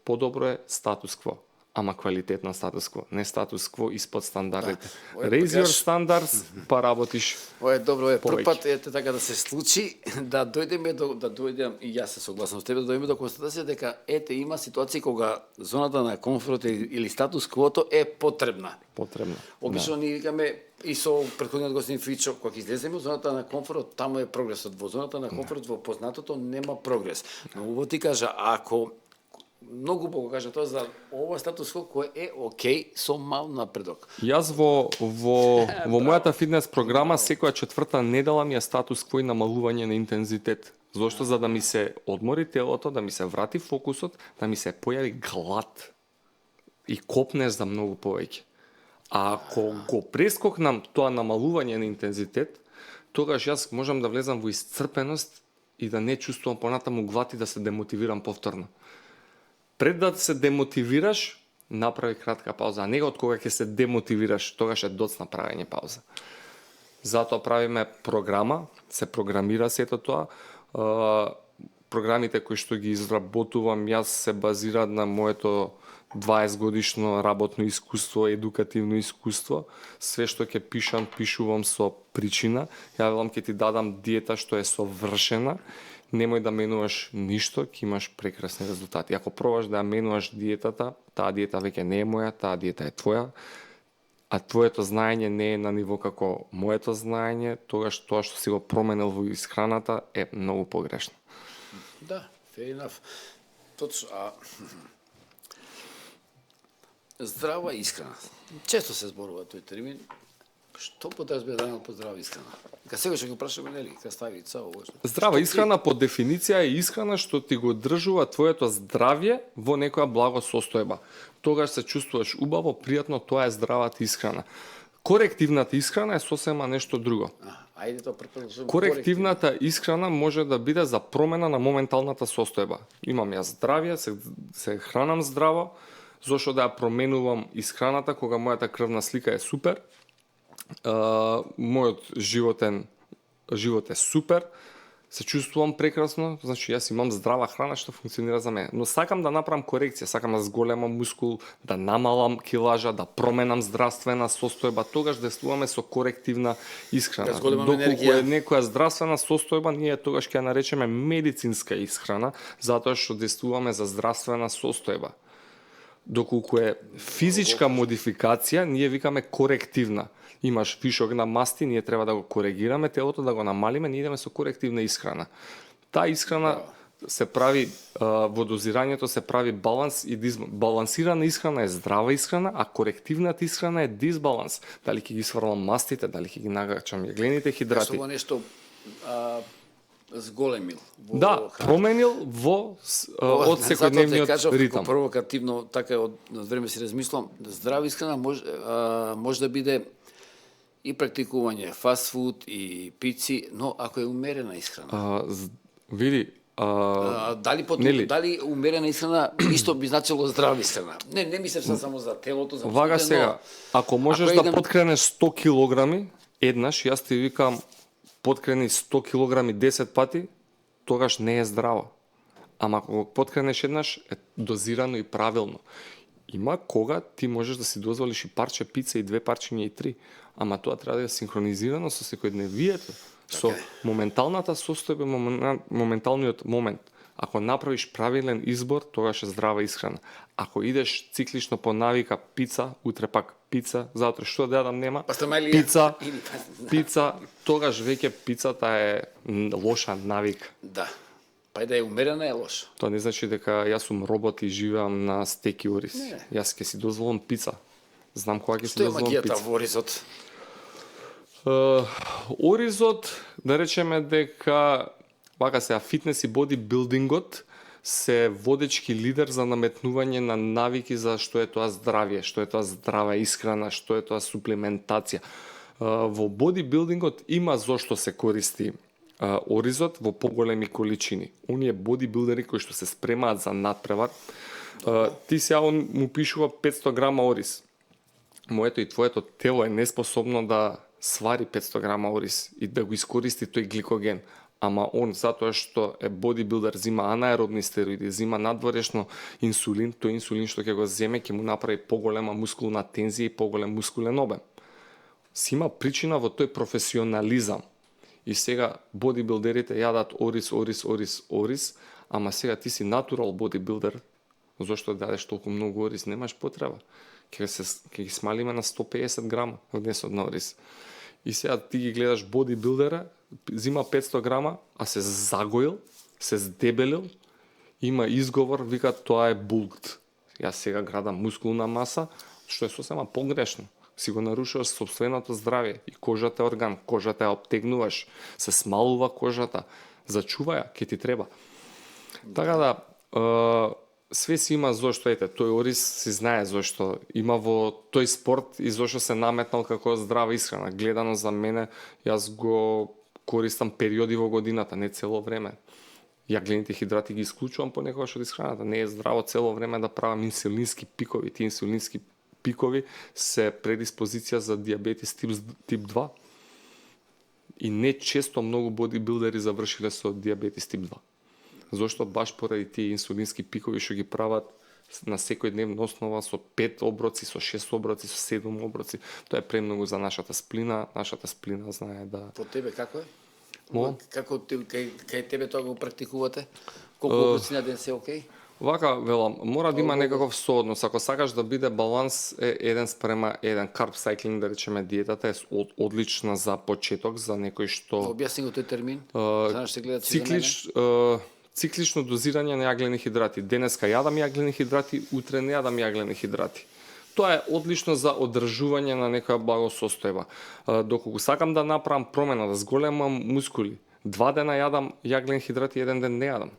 подобро е статус кво. Ама квалитетно статус кво, не статус кво испод стандардите. Raise your standards, па работиш. Ова е добро, прв повеќе. пат ете така да се случи, да дојдем и јас се согласам со тебе, да дојдеме до констатација дека ете има ситуации кога зоната на комфорт или статус квото е потребна. Потребно. Обично ние викаме и со претходниот гостин Фичо, кога ќе излеземе од зоната на комфорт, таму е прогресот. Во зоната на комфорт во познатото нема прогрес. Но убаво ти кажа, ако многу убаво кажа тоа за ова статус кво кој е окей со мал напредок. Јас во мојата фитнес програма секоја четврта недела ми е статус кво и намалување на интензитет. Зошто? За да ми се одмори телото, да ми се врати фокусот, да ми се појави глад и копнеш за многу повеќе. А ако го прескокнам тоа намалување на интензитет, тогаш јас можам да влезам во исцрпеност и да не чувствувам понатаму глад и да се демотивирам повторно. Пред да се демотивираш, направи кратка пауза, а не од кога ќе се демотивираш, тогаш е доцна правење пауза. Затоа правиме програма, се програмира сето тоа. Програмите кои што ги изработувам јас се базираат на моето 20 годишно работно искуство, едукативно искуство. Све што ќе пишувам со причина. Ја велам ќе ти дадам диета што е совршена. Немој да менуваш ништо, ќе имаш прекрасни резултати. Ако пробаш да ја менуваш диетата, таа диета веќе не е моја, таа диета е твоја, а твоето знаење не е на ниво како моето знаење, тогаш тоа што си го променил во исхраната е многу погрешно. Да, fair enough. Точно, здрава исхрана. Често се зборува тој термин. Што подразбира Даниел под здрава исхрана? Ка сега ќе го прашаме, нели, краставица, ово што. Здрава исхрана по дефиниција е исхрана што ти го одржува твоето здравје во некоја благо состојба. Тогаш се чувствуваш убаво, пријатно, тоа е здравата исхрана. Корективната исхрана е сосема нешто друго. Ајде тоа препорачувам. Корективната исхрана може да биде за промена на моменталната состојба. Имам јас здравје, се хранам здраво, зошто да ја променувам исхраната кога мојата крвна слика е супер. Мојот живот е супер, се чувствувам прекрасно, значи јас имам здрава храна што функционира за мене. Но сакам да направам корекција, сакам да зголемам мускул, да намалам килажа, да променам здравствена состојба, тогаш действуваме со корективна исхрана. Да зголемам Доколку енергија. е некоја здравствена состојба, ние тогаш ќе ја наречеме медицинска исхрана, затоа што действуваме за здравствена состојба. Доколку е физичка модификација, ние викаме корективна. Имаш вишок на масти, ние треба да го коригираме телото, да го намалиме, ние идеме со корективна исхрана. Таа исхрана се прави во дозирањето се прави баланс и балансирана исхрана е здрава исхрана, а корективната исхрана е дисбаланс. Дали ќе ги сврлам мастите, дали ќе ги нагачам јаглените хидрати. Ова нешто зголемил. Да, променил од секојдневниот ритам. Провокативно, така од време си размислам, здрава исхрана може да биде и практикување фастфуд и пици, но ако е умерена исхрана. Види, дали умерена исхрана исто би значило здрава исхрана? Не мислев само за телото, за вага сега, ако можеш да подкренеш 100 килограми, еднаш, јас ти викам, подкрени 100 килограми 10 пати, тогаш не е здраво. Ама ако го подкренеш еднаш, е дозирано и правилно. Има кога ти можеш да си дозволиш и парче пица и 2 парчиња и 3, ама тоа треба да е синхронизирано со секојдневието, со моменталната состојба, моменталниот момент. Ако направиш правилен избор, тогаш е здрава исхрана. Ако идеш циклично по навика пица, утре пак пица, затоа што да јадам нема, пица, тогаш веќе пицата е лоша навик. Да. Па и да е умерена е лоша. Тоа не значи дека јас сум робот и живеам на стек и ориз. Јас ќе си дозволам пица. Знам кога ќе си дозволам пица. Што е магијата во оризот? Оризот, да речеме дека вака сега фитнес и бодибилдингот се водечки лидер за наметнување на навики за што е тоа здравје, што е тоа здрава исхрана, што е тоа суплементација. Во бодибилдингот има зошто се користи оризот во поголеми количини. Оние бодибилдери кои што се спремаат за надпревар, ти сега му пишува 500 грама ориз. Моето и твоето тело е неспособно да свари 500 грама ориз и да го искористи тој гликоген. Ама он, затоа што е бодибилдер, зима анаеробни стероиди, зима надворешно инсулин, тој инсулин што ќе го земе, ќе му направи поголема мускулна тензија и поголем мускулен обем. Си има причина во тој професионализам. И сега бодибилдерите јадат ориз, ама сега ти си натурал бодибилдер, зошто да дадеш толку многу ориз, немаш потреба. Ќе ги смалиме на 150 грама внесот на ориз. И сега ти ги гледаш бодибилдера, зима 500 грама, а се загоил, се здебелил, има изговор, вика тоа е булкт. Јас сега градам мускулна маса, што е сосема погрешно. Си го нарушуваш собственото здравје и кожата е орган, кожата ја обтегнуваш, се смалува кожата, зачуваја, ќе ти треба. Така да, све си има зошто, тој ориз си знае зошто има во тој спорт и зошто се наметнал како здрава исхрана. Гледано за мене, јас го користам периоди во годината, не цело време. Јаглените хидрати ги исклучувам понекогаш од исхраната. Не е здраво цело време да правам инсулински пикови. Тие инсулински пикови се предиспозиција за диабетис тип 2. И не често многу бодибилдери завршиле со диабетис тип 2. Зошто баш поради тие инсулински пикови што ги прават на секој дневна основа со 5 оброци, со 6 оброци, со 7 оброци. Тоа е премногу за нашата сплина. Нашата сплина знае да... По тебе како е? Како кај тебе тоа го практикувате? Колку оброци на ден се окей? Вака, велам, мора да има некаков сооднос. Ако сакаш да биде баланс, е 1:1. Карб сайклинг, да речеме, диетата е одлична за почеток, за некој што... Објасни го тој термин. Знаеш, се гледат си циклично дозирање на јаглени хидрати. Денеска јадам јаглени хидрати, утре не јадам јаглени хидрати. Тоа е одлично за одржување на некоја благосостојба. Доколку сакам да направам промена, да зголемам мускули, 2 дена јадам јаглени хидрати, 1 ден не јадам.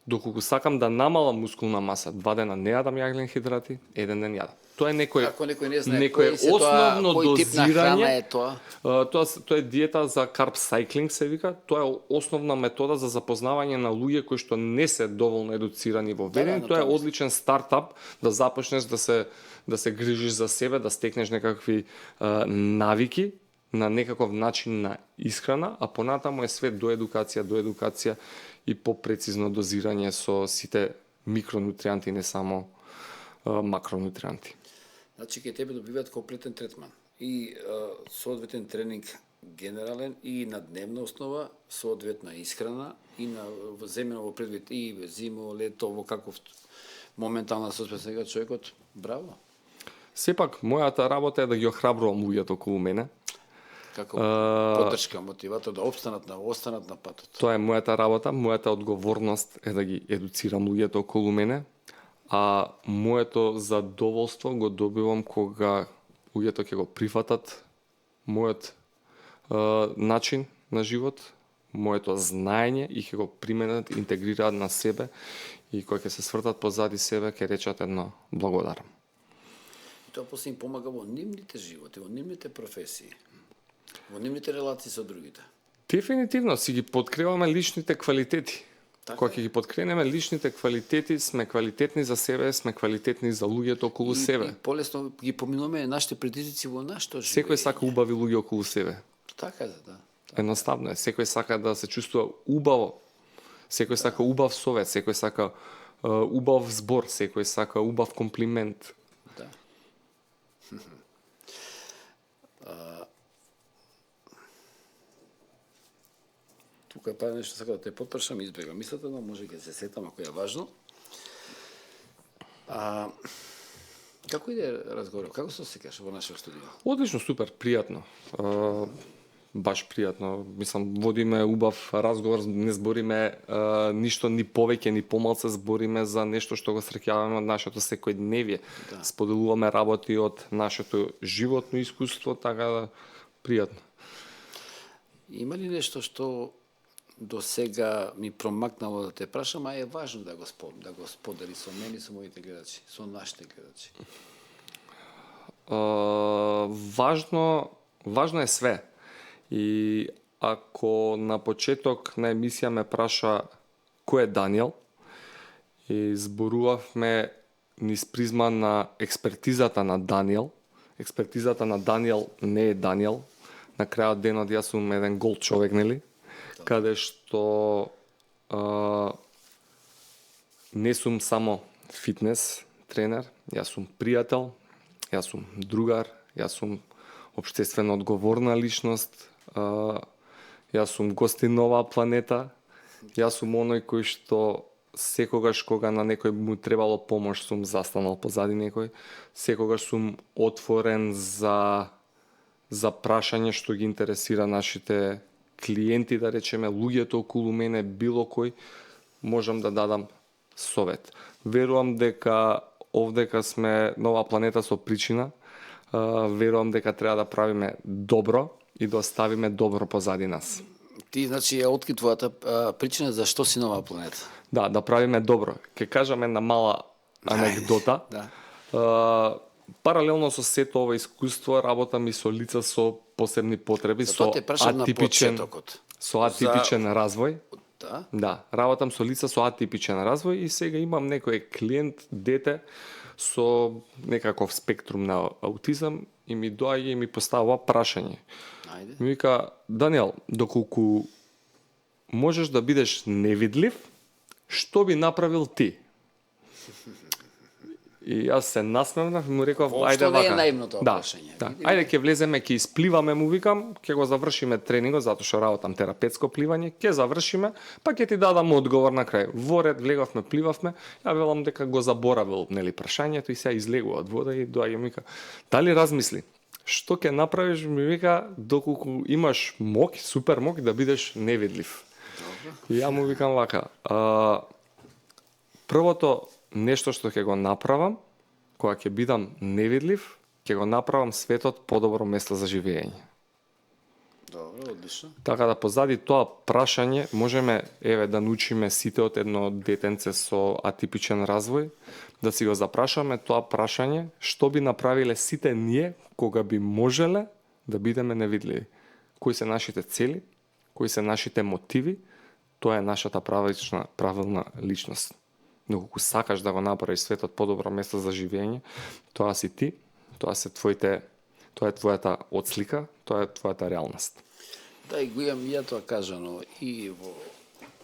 Доколку сакам да намалам мускулна маса, 2 дена не јадам јаглени хидрати, 1 ден јадам. Тоа е некој не знае основно кој тип на храна е тоа. Тоа е диета за карб сайклинг се вика. Тоа е основна метода за запознавање на луѓе кои што не се доволно едуцирани во ведење. Тоа е одличен стартап да започнеш да се грижиш за себе, да стекнеш некакви навики на некаков начин на исхрана, а понатаму е све до едукација и попрецизно дозирање со сите микронутријанти, не само макронутријанти. Значи, кај тебе добиваат комплетен третман и соодветен тренинг генерален и на дневна основа, соодветна исхрана и на земено во предвид и зимо, лето, во каков моментална состојба сега човекот. Браво. Сепак, мојата работа е да ги охрабрувам луѓето околу мене. Како поддршка, мотиватор да останат на патот. Тоа е мојата работа, мојата одговорност е да ги едуцирам луѓето околу мене, а моето задоволство го добивам кога луѓето ќе го прифатат мојот начин на живот, моето знаење и ќе го применат, интегрираат на себе и кои ќе се свртат позади себе, ќе речат едно благодарам. Тоа после им помага во нивните животи, во нивните професии, во нивните релации со другите. Дефинитивно си ги подкреваме личните квалитети. Така Кога е. ќе ги подкренеме личните квалитети, сме квалитетни за себе, сме квалитетни за луѓето околу себе. И полесно ги поминуваме нашите предизвици во нашето живење. Секој сака убави луѓе околу себе. Така е, да. Едноставно е. Секој сака да се чувствува убаво. Секој сака убав совет, секој сака убав збор, секој сака убав комплимент. Да. Тука па нешто сака да те потпрашам, избегам мислата, но може ќе се сетам ако е важно. Како иде разговорот? Како се осеќаш во нашето студио? Одлично, супер, пријатно. Баш пријатно. Мислам, водиме убав разговор, не збориме ништо ни повеќе ни помалце, збориме за нешто што го среќаваме од нашето секојдневие. Да. Споделуваме работи од нашето животно искуство, така да пријатно. Има ли нешто што до сега ми промакнало да те прашам, а е важно да го сподели со мене и со моите гледачи, со нашите гледачи? Важно е све. И ако на почеток на емисија ме праша кој е Даниел, и зборувавме низ призма на експертизата на Даниел. Експертизата на Даниел не е Даниел. На крајот денот јас сум еден гол човек, нели? Каде што не сум само фитнес тренер, јас сум пријател, јас сум другар, јас сум општествено одговорна личност, јас сум гостин на оваа планета, јас сум оној кој што секогаш кога на некој му требало помош сум застанал позади некој, секогаш сум отворен за прашање што ги интересира нашите клиенти, да речеме, луѓето околу мене, било кој, можам да дадам совет. Верувам дека овдека сме на оваа планета со причина, верувам дека треба да правиме добро и да оставиме добро позади нас. Ти, значи, ја откри твојата причина за што си на оваа планета. Да правиме добро. Ке кажам една мала анегдота. Да. Паралелно со сето ова искуство, работам и со лица со посебни потреби, со атипичен развој. Да. Да, работам со лица со атипичен развој и сега имам некој клиент, дете со некаков спектрум на аутизам и ми доаѓа и ми поставува прашање. Ајде. Ми вика, Даниел, доколку можеш да бидеш невидлив, што би направил ти? И јас се насмевнав и му реков, ајде вака. Не е наивно тоа прашање. Да. Ајде ќе влеземе, ќе испливаме, му викам, ќе го завршиме тренингот, затоа што работам терапетско пливање, ќе завршиме, па ќе ти дадам одговор на крај. Во ред влегавме, пливавме, ја велам дека го заборавил, нели, прашањето и сега излегува од вода и доаѓа ми вика, дали размисли, што ќе направиш, ми вика, доколку имаш мок, супер мок, да бидеш невидлив. И ја му викам вака, првото нешто што ќе го направам, кога ќе бидам невидлив, ќе го направам светот подобро место за живење. Добро, одлично. Така да позади тоа прашање можеме да научиме сите од едно детенце со атипичен развој, да си го запрашаме тоа прашање, што би направиле сите ние кога би можеле да бидеме невидливи. Кои се нашите цели, кои се нашите мотиви, тоа е нашата правилна личност. Доколку сакаш да го направиш светот подобро место за живење, тоа си ти, тоа е твојата отслика, тоа е твојата реалност. Да, и го имам ја тоа кажано и во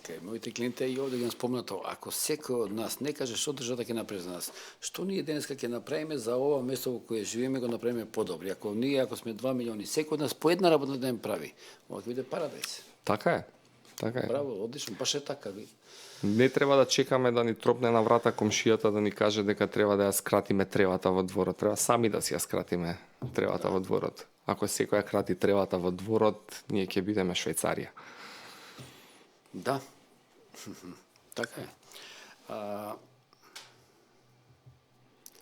кај моите клиенти и овде ги спомнато, ако секој од нас не каже што државата ќе направи за нас, што ние денеска ќе направиме за ова место во кое живееме, го направиме подобри. Ако сме 2 милиони, секој од нас по една работна ден прави, ова ќе биде парадајс. Така е. Браво, одлично, баш е така. Не треба да чекаме да ни тропне на врата комшијата да ни каже дека треба да ја скратиме тревата во дворот. Треба сами да си ја скратиме тревата во дворот. Ако секој ја крати тревата во дворот, ние ќе бидеме Швајцарија. Да. Така е.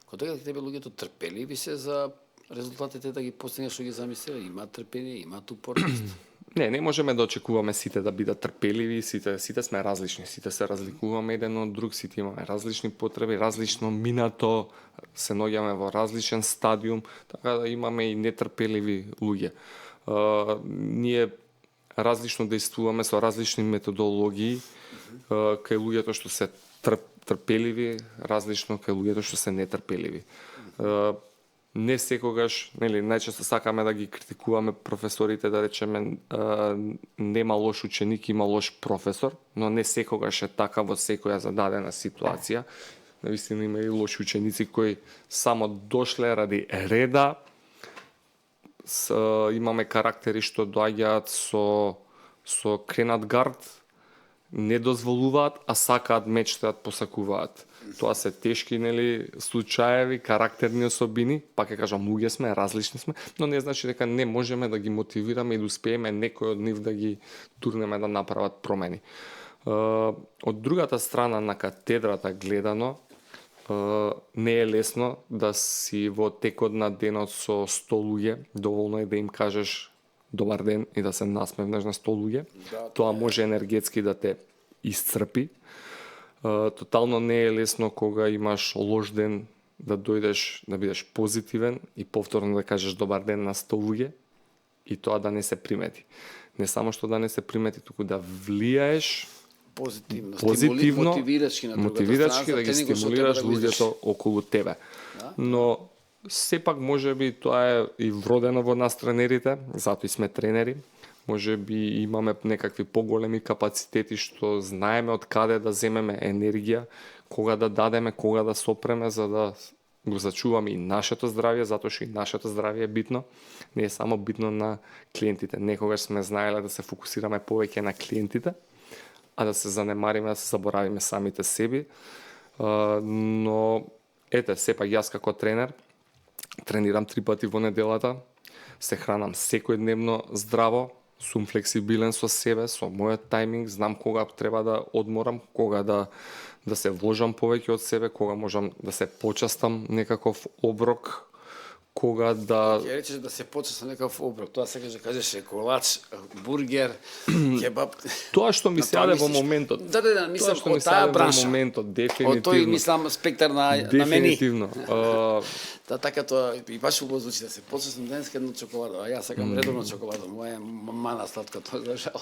Кога дека тебе луѓето трпеливи се за резултатите да ги постигнеш што ги замислиле, имаат трпение, имаат упорност. Не можеме да очекуваме сите да бидат трпеливи, сите сме различни, сите се разликуваме еден од друг, сите имаме различни потреби, различно минато, се наоѓаме во различен стадиум, така да имаме и нетрпеливи луѓе. Ние различно действуваме со различни методологии, кај луѓето што се трпеливи, различно кај луѓето што се нетрпеливи. Не секогаш, најчесто сакаме да ги критикуваме професорите, да речеме нема лош ученик, има лош професор, но не секогаш е така во секоја зададена ситуација. Навистина има и лоши ученици кои само дошле ради реда, имаме карактери што доаѓаат со кренат гард, не дозволуваат, а сакаат, мечтаат, посакуваат. Тоа се тешки, случаеви, карактерни особини, пак ќе кажам, луѓе сме, различни сме, но не значи дека не можеме да ги мотивираме и да успееме некој од нив да ги турнеме да направат промени. Од другата страна на катедрата гледано, не е лесно да си во текот на денот со 100 луѓе, доволно е да им кажеш добар ден и да се насмевнеш на 100 луѓе. Тоа може енергетски да те исцрпи. Тотално не е лесно кога имаш лош ден да дојдеш, да бидеш позитивен и повторно да кажеш добар ден на 100 луѓе и тоа да не се примети. Не само што да не се примети, туку да влијаеш позитивно, мотивирачки да ги стимулираш луѓето околу тебе. Но сепак можеби тоа е и вродено во нас тренерите, затоа и сме тренери. Можеби имаме некакви поголеми капацитети што знаеме од каде да земеме енергија, кога да дадеме, кога да сопреме за да го зачуваме и нашето здравје, затоа што и нашето здравје е битно. Не е само битно на клиентите. Некогаш сме знаеле да се фокусираме повеќе на клиентите, а да се занемариме, да се заборавиме самите себе. Но сепак јас како тренер тренирам 3 пати во неделата, се хранам секојдневно здраво, сум флексибилен со себе, со мојот тајминг, знам кога треба да одморам, кога да се вложам повеќе од себе, кога можам да се почастам некаков оброк, кога да... Ќе речеш да се почастам некаков оброк, тоа се кажеш колач, бургер, кебаб... Тоа што ми се јаде во моментот. Да, мислам, од таа бранша. Во моментот, дефинитивно. Од тој, мислам, спектар на мени. Дефинитивно. Да, така тоа и баш убаво звучи да се почастам денеска едно чоколада, а јас сакам редовно чоколада, моја мана сладка тоа за жал.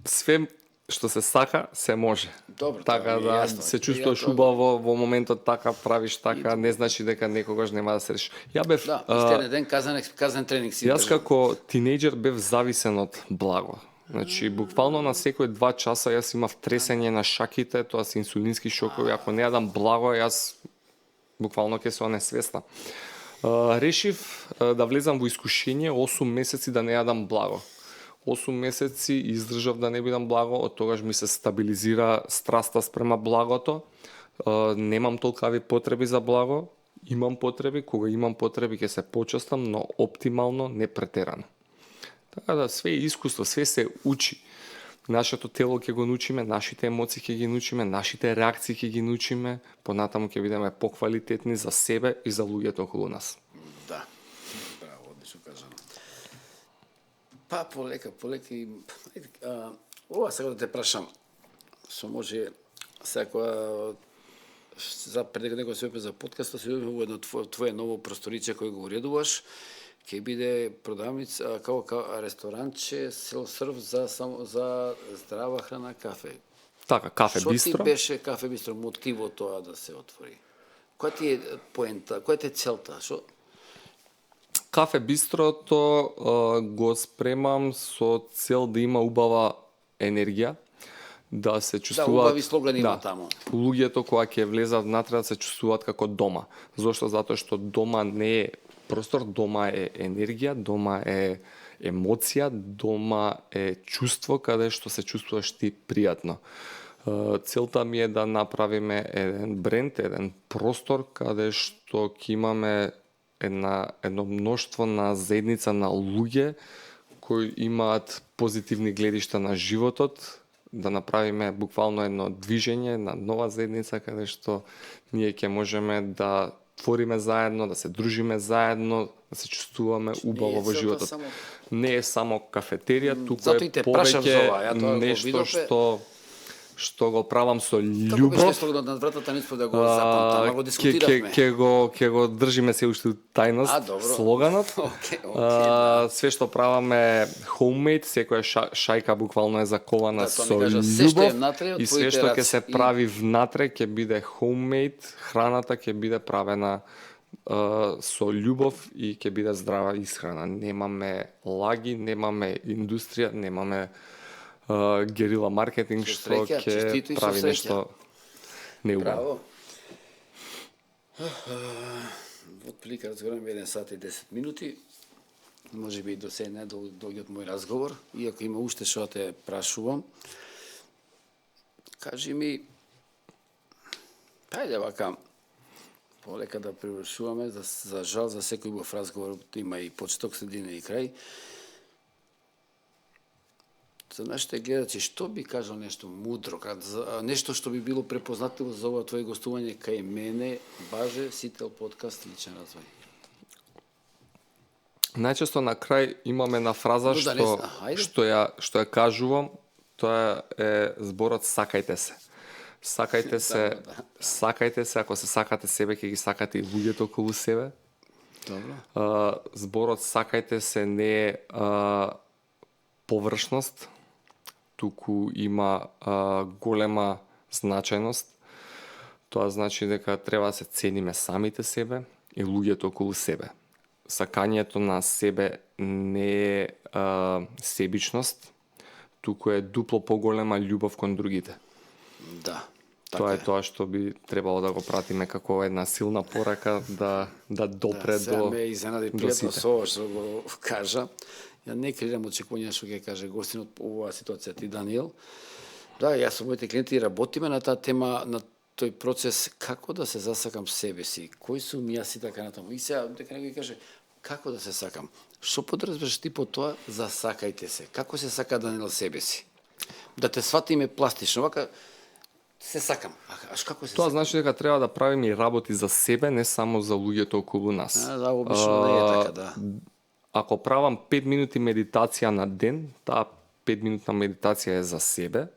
Све што се сака, се може. Добро, така да се чувствуваш убаво во моментот, така правиш така, не значи дека некогаш нема да се реши. Ја бев истинен ден казан тренинг си. Јас како тинејџер бев зависен од благо. Значи буквално на секој 2 часа јас имав тресење на шаките, тоа се инсулински шокови, ако не јадам благо, јас буквално ќе се онесвестам. Решив да влезам во искушение 8 месеци да не јадам благо. 8 месеци издржав да не бидам благо, од тогаш ми се стабилизира страста спрема благото. Немам толкави потреби за благо, имам потреби, кога имам потреби ќе се почастам, но оптимално, не претерано. Така да све е искуство, све се учи. Нашето тело ќе го научиме, нашите емоции ќе ги научиме, нашите реакции ќе ги научиме, понатаму ќе бидеме поквалитетни за себе и за луѓето околу нас. Да. Браво, одлично кажано. Па полека и ова сега да те прашам, со може секоја за пред некој се за подкаста се во едно твое ново просториче кој го уредуваш, ќе биде продавница како ресторанче селф-серв за здрава храна, кафе. Така, кафе бистро. Што ти беше кафе бистро мотивот тоа да се отвори? Која ти е поента, која ти е целта? Кафе бистрото го спремам со цел да има убава енергија, да се чувствуваат... Да, убави слогани има таму. Луѓето кога ќе влезат внатре да се чувствуваат како дома. Зошто? Затоа што дома не е простор, дома е енергија, дома е емоција, дома е чувство каде што се чувствуваш ти пријатно. Целта ми е да направиме еден бренд, еден простор каде што ќе имаме едно мноштво на заедница на луѓе кои имаат позитивни гледишта на животот, да направиме буквално едно движење на нова заедница каде што ние ќе можеме да твориме заедно, да се дружиме заедно, да се чувствуваме убаво во животот. Не е само кафетерија, туку Зато е и те прашав за ова, ја повеќе тоа го нешто видовме. што го правам со Како беше љубов. слогот над вратата, не да го запамтам, ама го дискутиравме. Ќе го држиме се уште тајност, добро. слоганот. Океј, да. Све што праваме homemade, секоја шајка буквално е закована Да, тоа со ми кажа, се што е љубов внатре од и све твоите што ќе раци. се прави внатре ќе биде homemade, храната ќе биде правена со љубов и ќе биде здрава исхрана. Немаме лаги, немаме индустрија, немаме герила маркетинг Со што среќа, ќе честито и со прави среќа. нешто неубаво. Браво. Отприлика разговараме 1 сат и 10 минути. Може би и до сега не доаѓа мој разговор, иако има уште што те прашувам. Кажи ми, ајде вака, полека да привршуваме, за жал за секој убав разговор има и почеток, средина и крај. За нашите гледачи, што би кажал нешто мудро, нешто што би било препознатливо за ова твое гостување кај мене, Баже, Сител подкаст личен развој? Најчесто на крај имаме една фраза Ну, да, што ја кажувам, тоа е зборот сакајте се. Сакајте се, сакајте се, ако се сакате себе, ќе ги сакате и луѓето околу себе. Добро. Зборот сакајте се не е површност, туку има голема значајност. Тоа значи дека треба да се цениме самите себе и луѓето околу себе. Сакањето на себе не е себичност, туку е дупло поголема љубов кон другите. Да. Тоа е тоа што би требало да го пратиме како една силна порака да допре Сега до ме изненади до пријатно сите. со ова што го кажа. Ја не креирам очекувања што ќе каже гостинот по оваа ситуација ти, Даниел. Да, јас со моите клиенти работиме на таа тема, на тој процес како да се засакам себе си, кои сум јас и така натаму. И сега дека некој каже како да се сакам. Што подразбираш ти по тоа засакајте се? Како се сака Даниел себе си? Да те сватиме пластично, вака се сакам. А како се Тоа сакам? значи дека треба да правиме и работи за себе, не само за луѓето околу нас. Да, обично не е така, да. Ако правам 5 минути медитација на ден, таа 5 минутна медитација е за себе,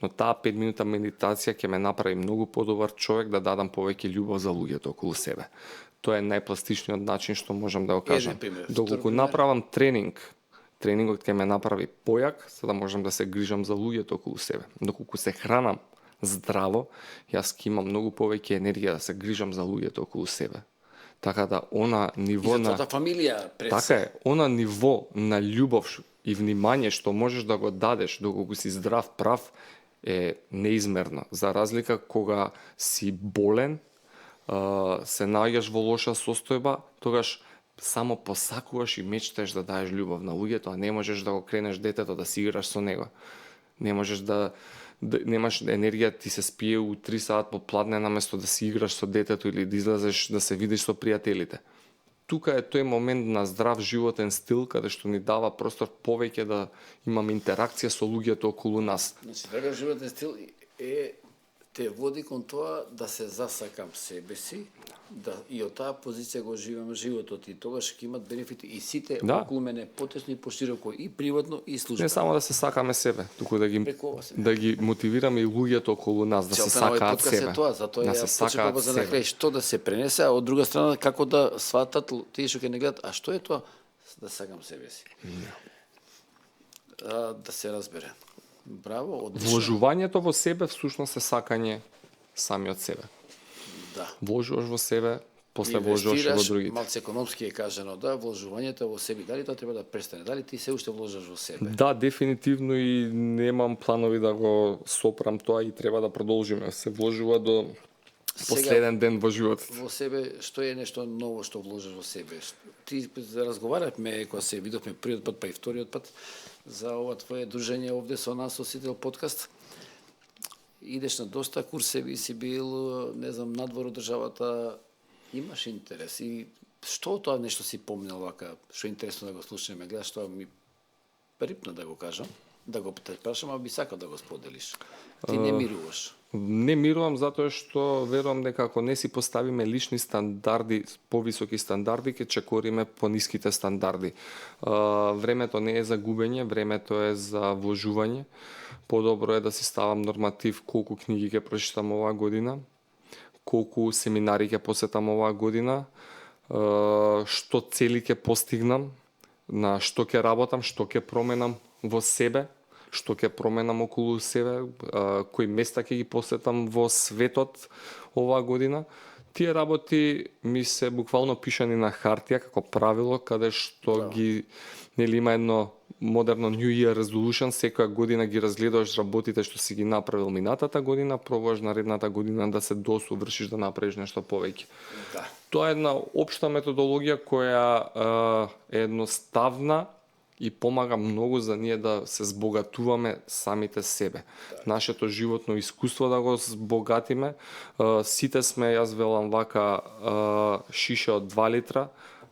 но таа 5 минутна медитација ќе ме направи многу подобар човек да дадам повеќе љубов за луѓето околу себе. Тоа е најпластичниот начин што можам да го кажам. Еден пример. Доколку Втор пример? направам тренингот ќе ме направи појак, за да можам да се грижам за луѓето околу себе. Доколку се хранам здраво, јас ќе имам многу повеќе енергија да се грижам за луѓето околу себе. Така да она ниво И за на твојата фамилија пред така се. е, она ниво на љубов и внимание што можеш да го дадеш доколку си здрав, прав, е неизмерно. За разлика кога си болен, се наоѓаш во лоша состојба, тогаш само посакуваш и мечтаеш да даеш љубов на луѓето, а не можеш да го кренеш детето да си играш со него. Не можеш да немаш енергија, ти се спие у 3 саат попладне наместо да си играш со детето или да излезеш да се видиш со пријателите. Тука е тој момент на здрав животен стил каде што ни дава простор повеќе да имаме интеракција со луѓето околу нас. Значи, такав животен стил те води кон тоа да се засакам себе си, да и од таа позиција го живеам животот и тогаш ќе имат бенефити и сите Да. околу мене потесно и пошироко и приватно и службено. Не само да се сакаме себе, туку Преку ова се. да ги мотивираме и луѓето околу нас да се Целта на овој сакаат подкаст себе. е тоа, затоа да ја се почнав сакаат за себе. накрај што да се пренесе, а од друга страна како да сватат тие што ќе не гледат, а што е тоа да сакам себе си. Да се разбере. Браво, одлично. Вложувањето во себе всушност е сакање сами од себе. Да. Вложуваш во себе, после вложуваш и во другите. Малце економски е кажано, да, вложувањето во себе, дали тоа треба да престане, дали ти се уште вложаш во себе? Да, дефинитивно и немам планови да го сопрам тоа и треба да продолжиме. Се вложува до последен ден во животот. Во себе, што е нешто ново што вложиш во себе? Ти разговаравме кога се видовме првиот пат, па и вториот пат, за ова твое дружење овде со нас, со Сител подкаст. Идеш на доста курсеви, си бил, не знам, надвор од државата, имаш интерес. И што тоа нешто си помнел вака, што е интересно да го слушаме, гледаш, тоа ми рипна да го кажам. да го те прашам, а би сакал да го споделиш. Ти не мируваш. Не мирувам затоа што верувам дека ако не си поставиме лични стандарди, повисоки стандарди, ќе чекориме пониските стандарди. Времето не е за губење, времето е за вложување. Подобро е да си ставам норматив колку книги ќе прочитам оваа година, колку семинари ќе посетам оваа година, што цели ќе постигнам, на што ќе работам, што ќе променам во себе, што ќе променам околу себе, кои места ќе ги посетам во светот оваа година. Тие работи ми се буквално пишани на хартија како правило, каде што ги има едно модерно New Year Resolution, секоја година ги разгледаш работите што си ги направил минатата година, пробуваш наредната година да се досовршиш, да направиш нешто повеќе. Да. Тоа е една општа методологија која е едноставна и помага многу за ние да се збогатуваме самите себе. Нашето животно искуство да го збогатиме. Сите сме, јас велам вака, шише од 2 литра,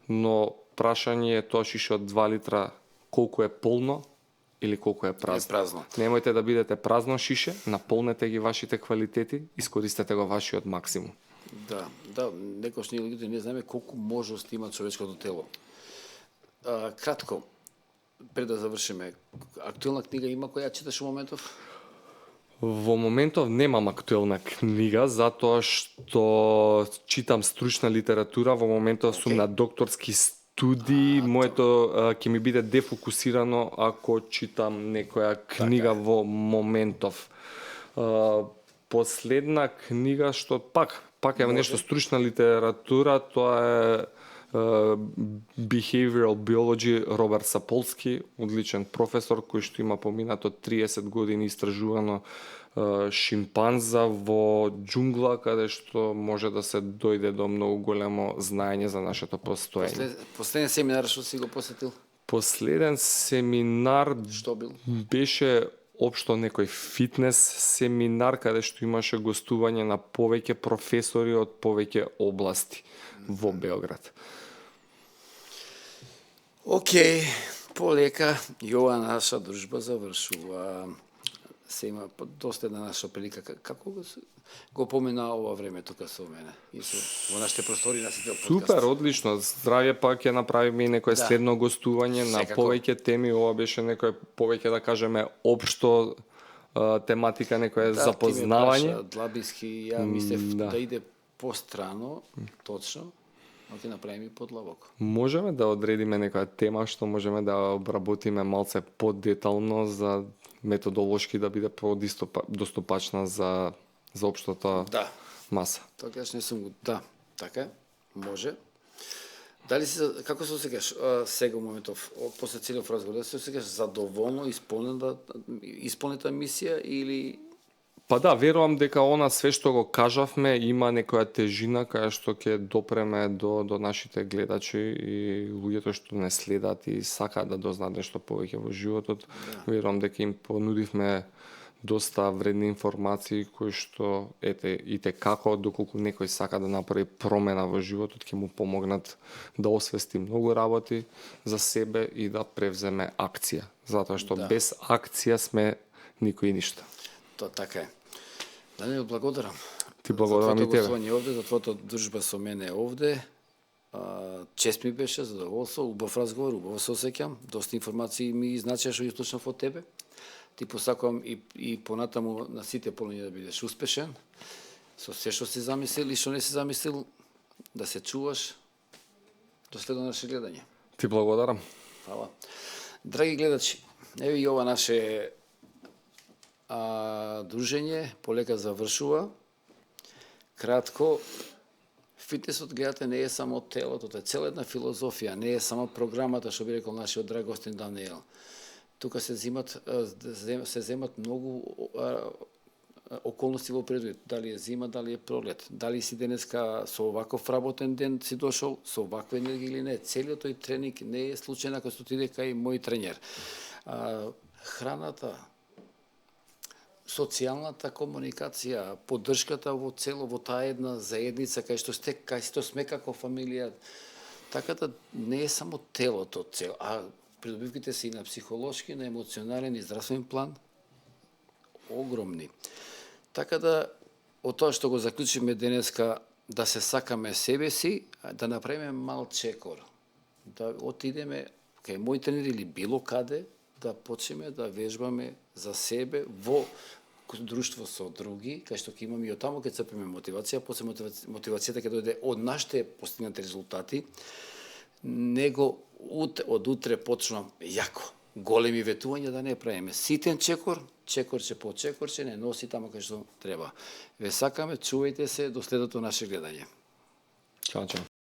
но прашање е тоа шише од 2 литра колку е полно или колку е празно. Празно. Немојте да бидете празно шише, наполнете ги вашите квалитети, искористете го вашиот максимум. Да, некош ние луѓето не знаеме колку можности има човечкото тело. Кратко, пред да завршиме, актуелна книга има која читаш во моментов? Во моментов немам актуелна книга, затоа што читам стручна литература, во моментов сум на докторски студии, моето ќе ми биде дефокусирано ако читам некоја книга во моментов. Последна книга што пак е нешто стручна литература, тоа е Behavioral Biology, Роберт Саполски, одличен професор кој што има поминато 30 години истражувано шимпанза во џунгла, каде што може да се дојде до многу големо знаење за нашето постоење. Последен семинар што си го посетил? Последен семинар Што бил? беше општо некој фитнес семинар каде што имаше гостување на повеќе професори од повеќе области во Белград. Океј, полека и ова наша дружба завршува. Се има доста една наша прилика. Како го помина ова време тука со мене? И во нашите простори на сите подкаст. Супер, одлично. Здравје, пак ќе направиме и некое следно гостување на повеќе теми. Ова беше некој повеќе да кажеме општо тематика, некое запознавање. Длабински, ја мислев да иде пострано, точно. Но ќе направиме и подлабоко. Можеме да одредиме некоја тема што можеме да обработиме малце подетално за методолошки да биде подоступачна за општата маса. Тогаш не сум го. Да, така може. Дали си како се осеќаш сега моментов после целиот разговор, се осеќаш задоволно исполнета мисија или Па да, верувам дека она све што го кажавме има некоја тежина каја што ќе допреме до нашите гледачи и луѓето што не следат и сакаат да дознаат нешто повеќе во животот. Верувам дека им понудивме доста вредни информации кои што ите како доколку некој сака да направи промена во животот ќе му помогнат да освести многу работи за себе и да превземе акција, затоа што без акција сме никој ништо. Тоа така е. Даниел, благодарам. Ти благодарам и тебе. За твоето овде, за твоето дружба со мене овде. Чест ми беше, задоволство, убав разговор, убаво се осеќам. Доста информации ми значеа што ги слушнав од тебе. Ти посакувам и понатаму на сите полуња да бидеш успешен. Со се што си замислил и што не си замислил, да се чуваш. До следно наше гледање. Ти благодарам. Фала. Драги гледачи, еве и ова наше дружење полека завршува. Кратко, фитнесот, гледате, не е само телото, тоа е цела една филозофија, не е само програмата, што би рекол нашиот драг гостин Даниел. Тука се земат многу околности во природата, дали е зима, дали е пролет, дали си денеска со оваков работен ден си дошол, со оваква енергија или не. Целиот тој тренинг не е случајно како што отиде кај мој тренер. Храната, социјалната комуникација, поддршката во таа една заедница кај што сме како фамилија. Така да не е само телото цел, придобивките се и на психолошки, на емоционален и здравствен план огромни. Така да, од тоа што го заклучиме денеска, да се сакаме себе си, да направиме мал чекор, да отидеме кај мој тренер или било каде, да почнеме да вежбаме за себе во друштво со други, кај што ќе имаме и од таму ќе црпиме мотивација, после мотивацијата ќе дојде од нашите постигнати резултати, него од утре почнувам јако. Големи ветувања да не правиме. Ситен чекор, чекорче по чекорче, не носи таму кај што треба. Ве сакаме, чувајте се, до следното наше гледање. Чао, чао.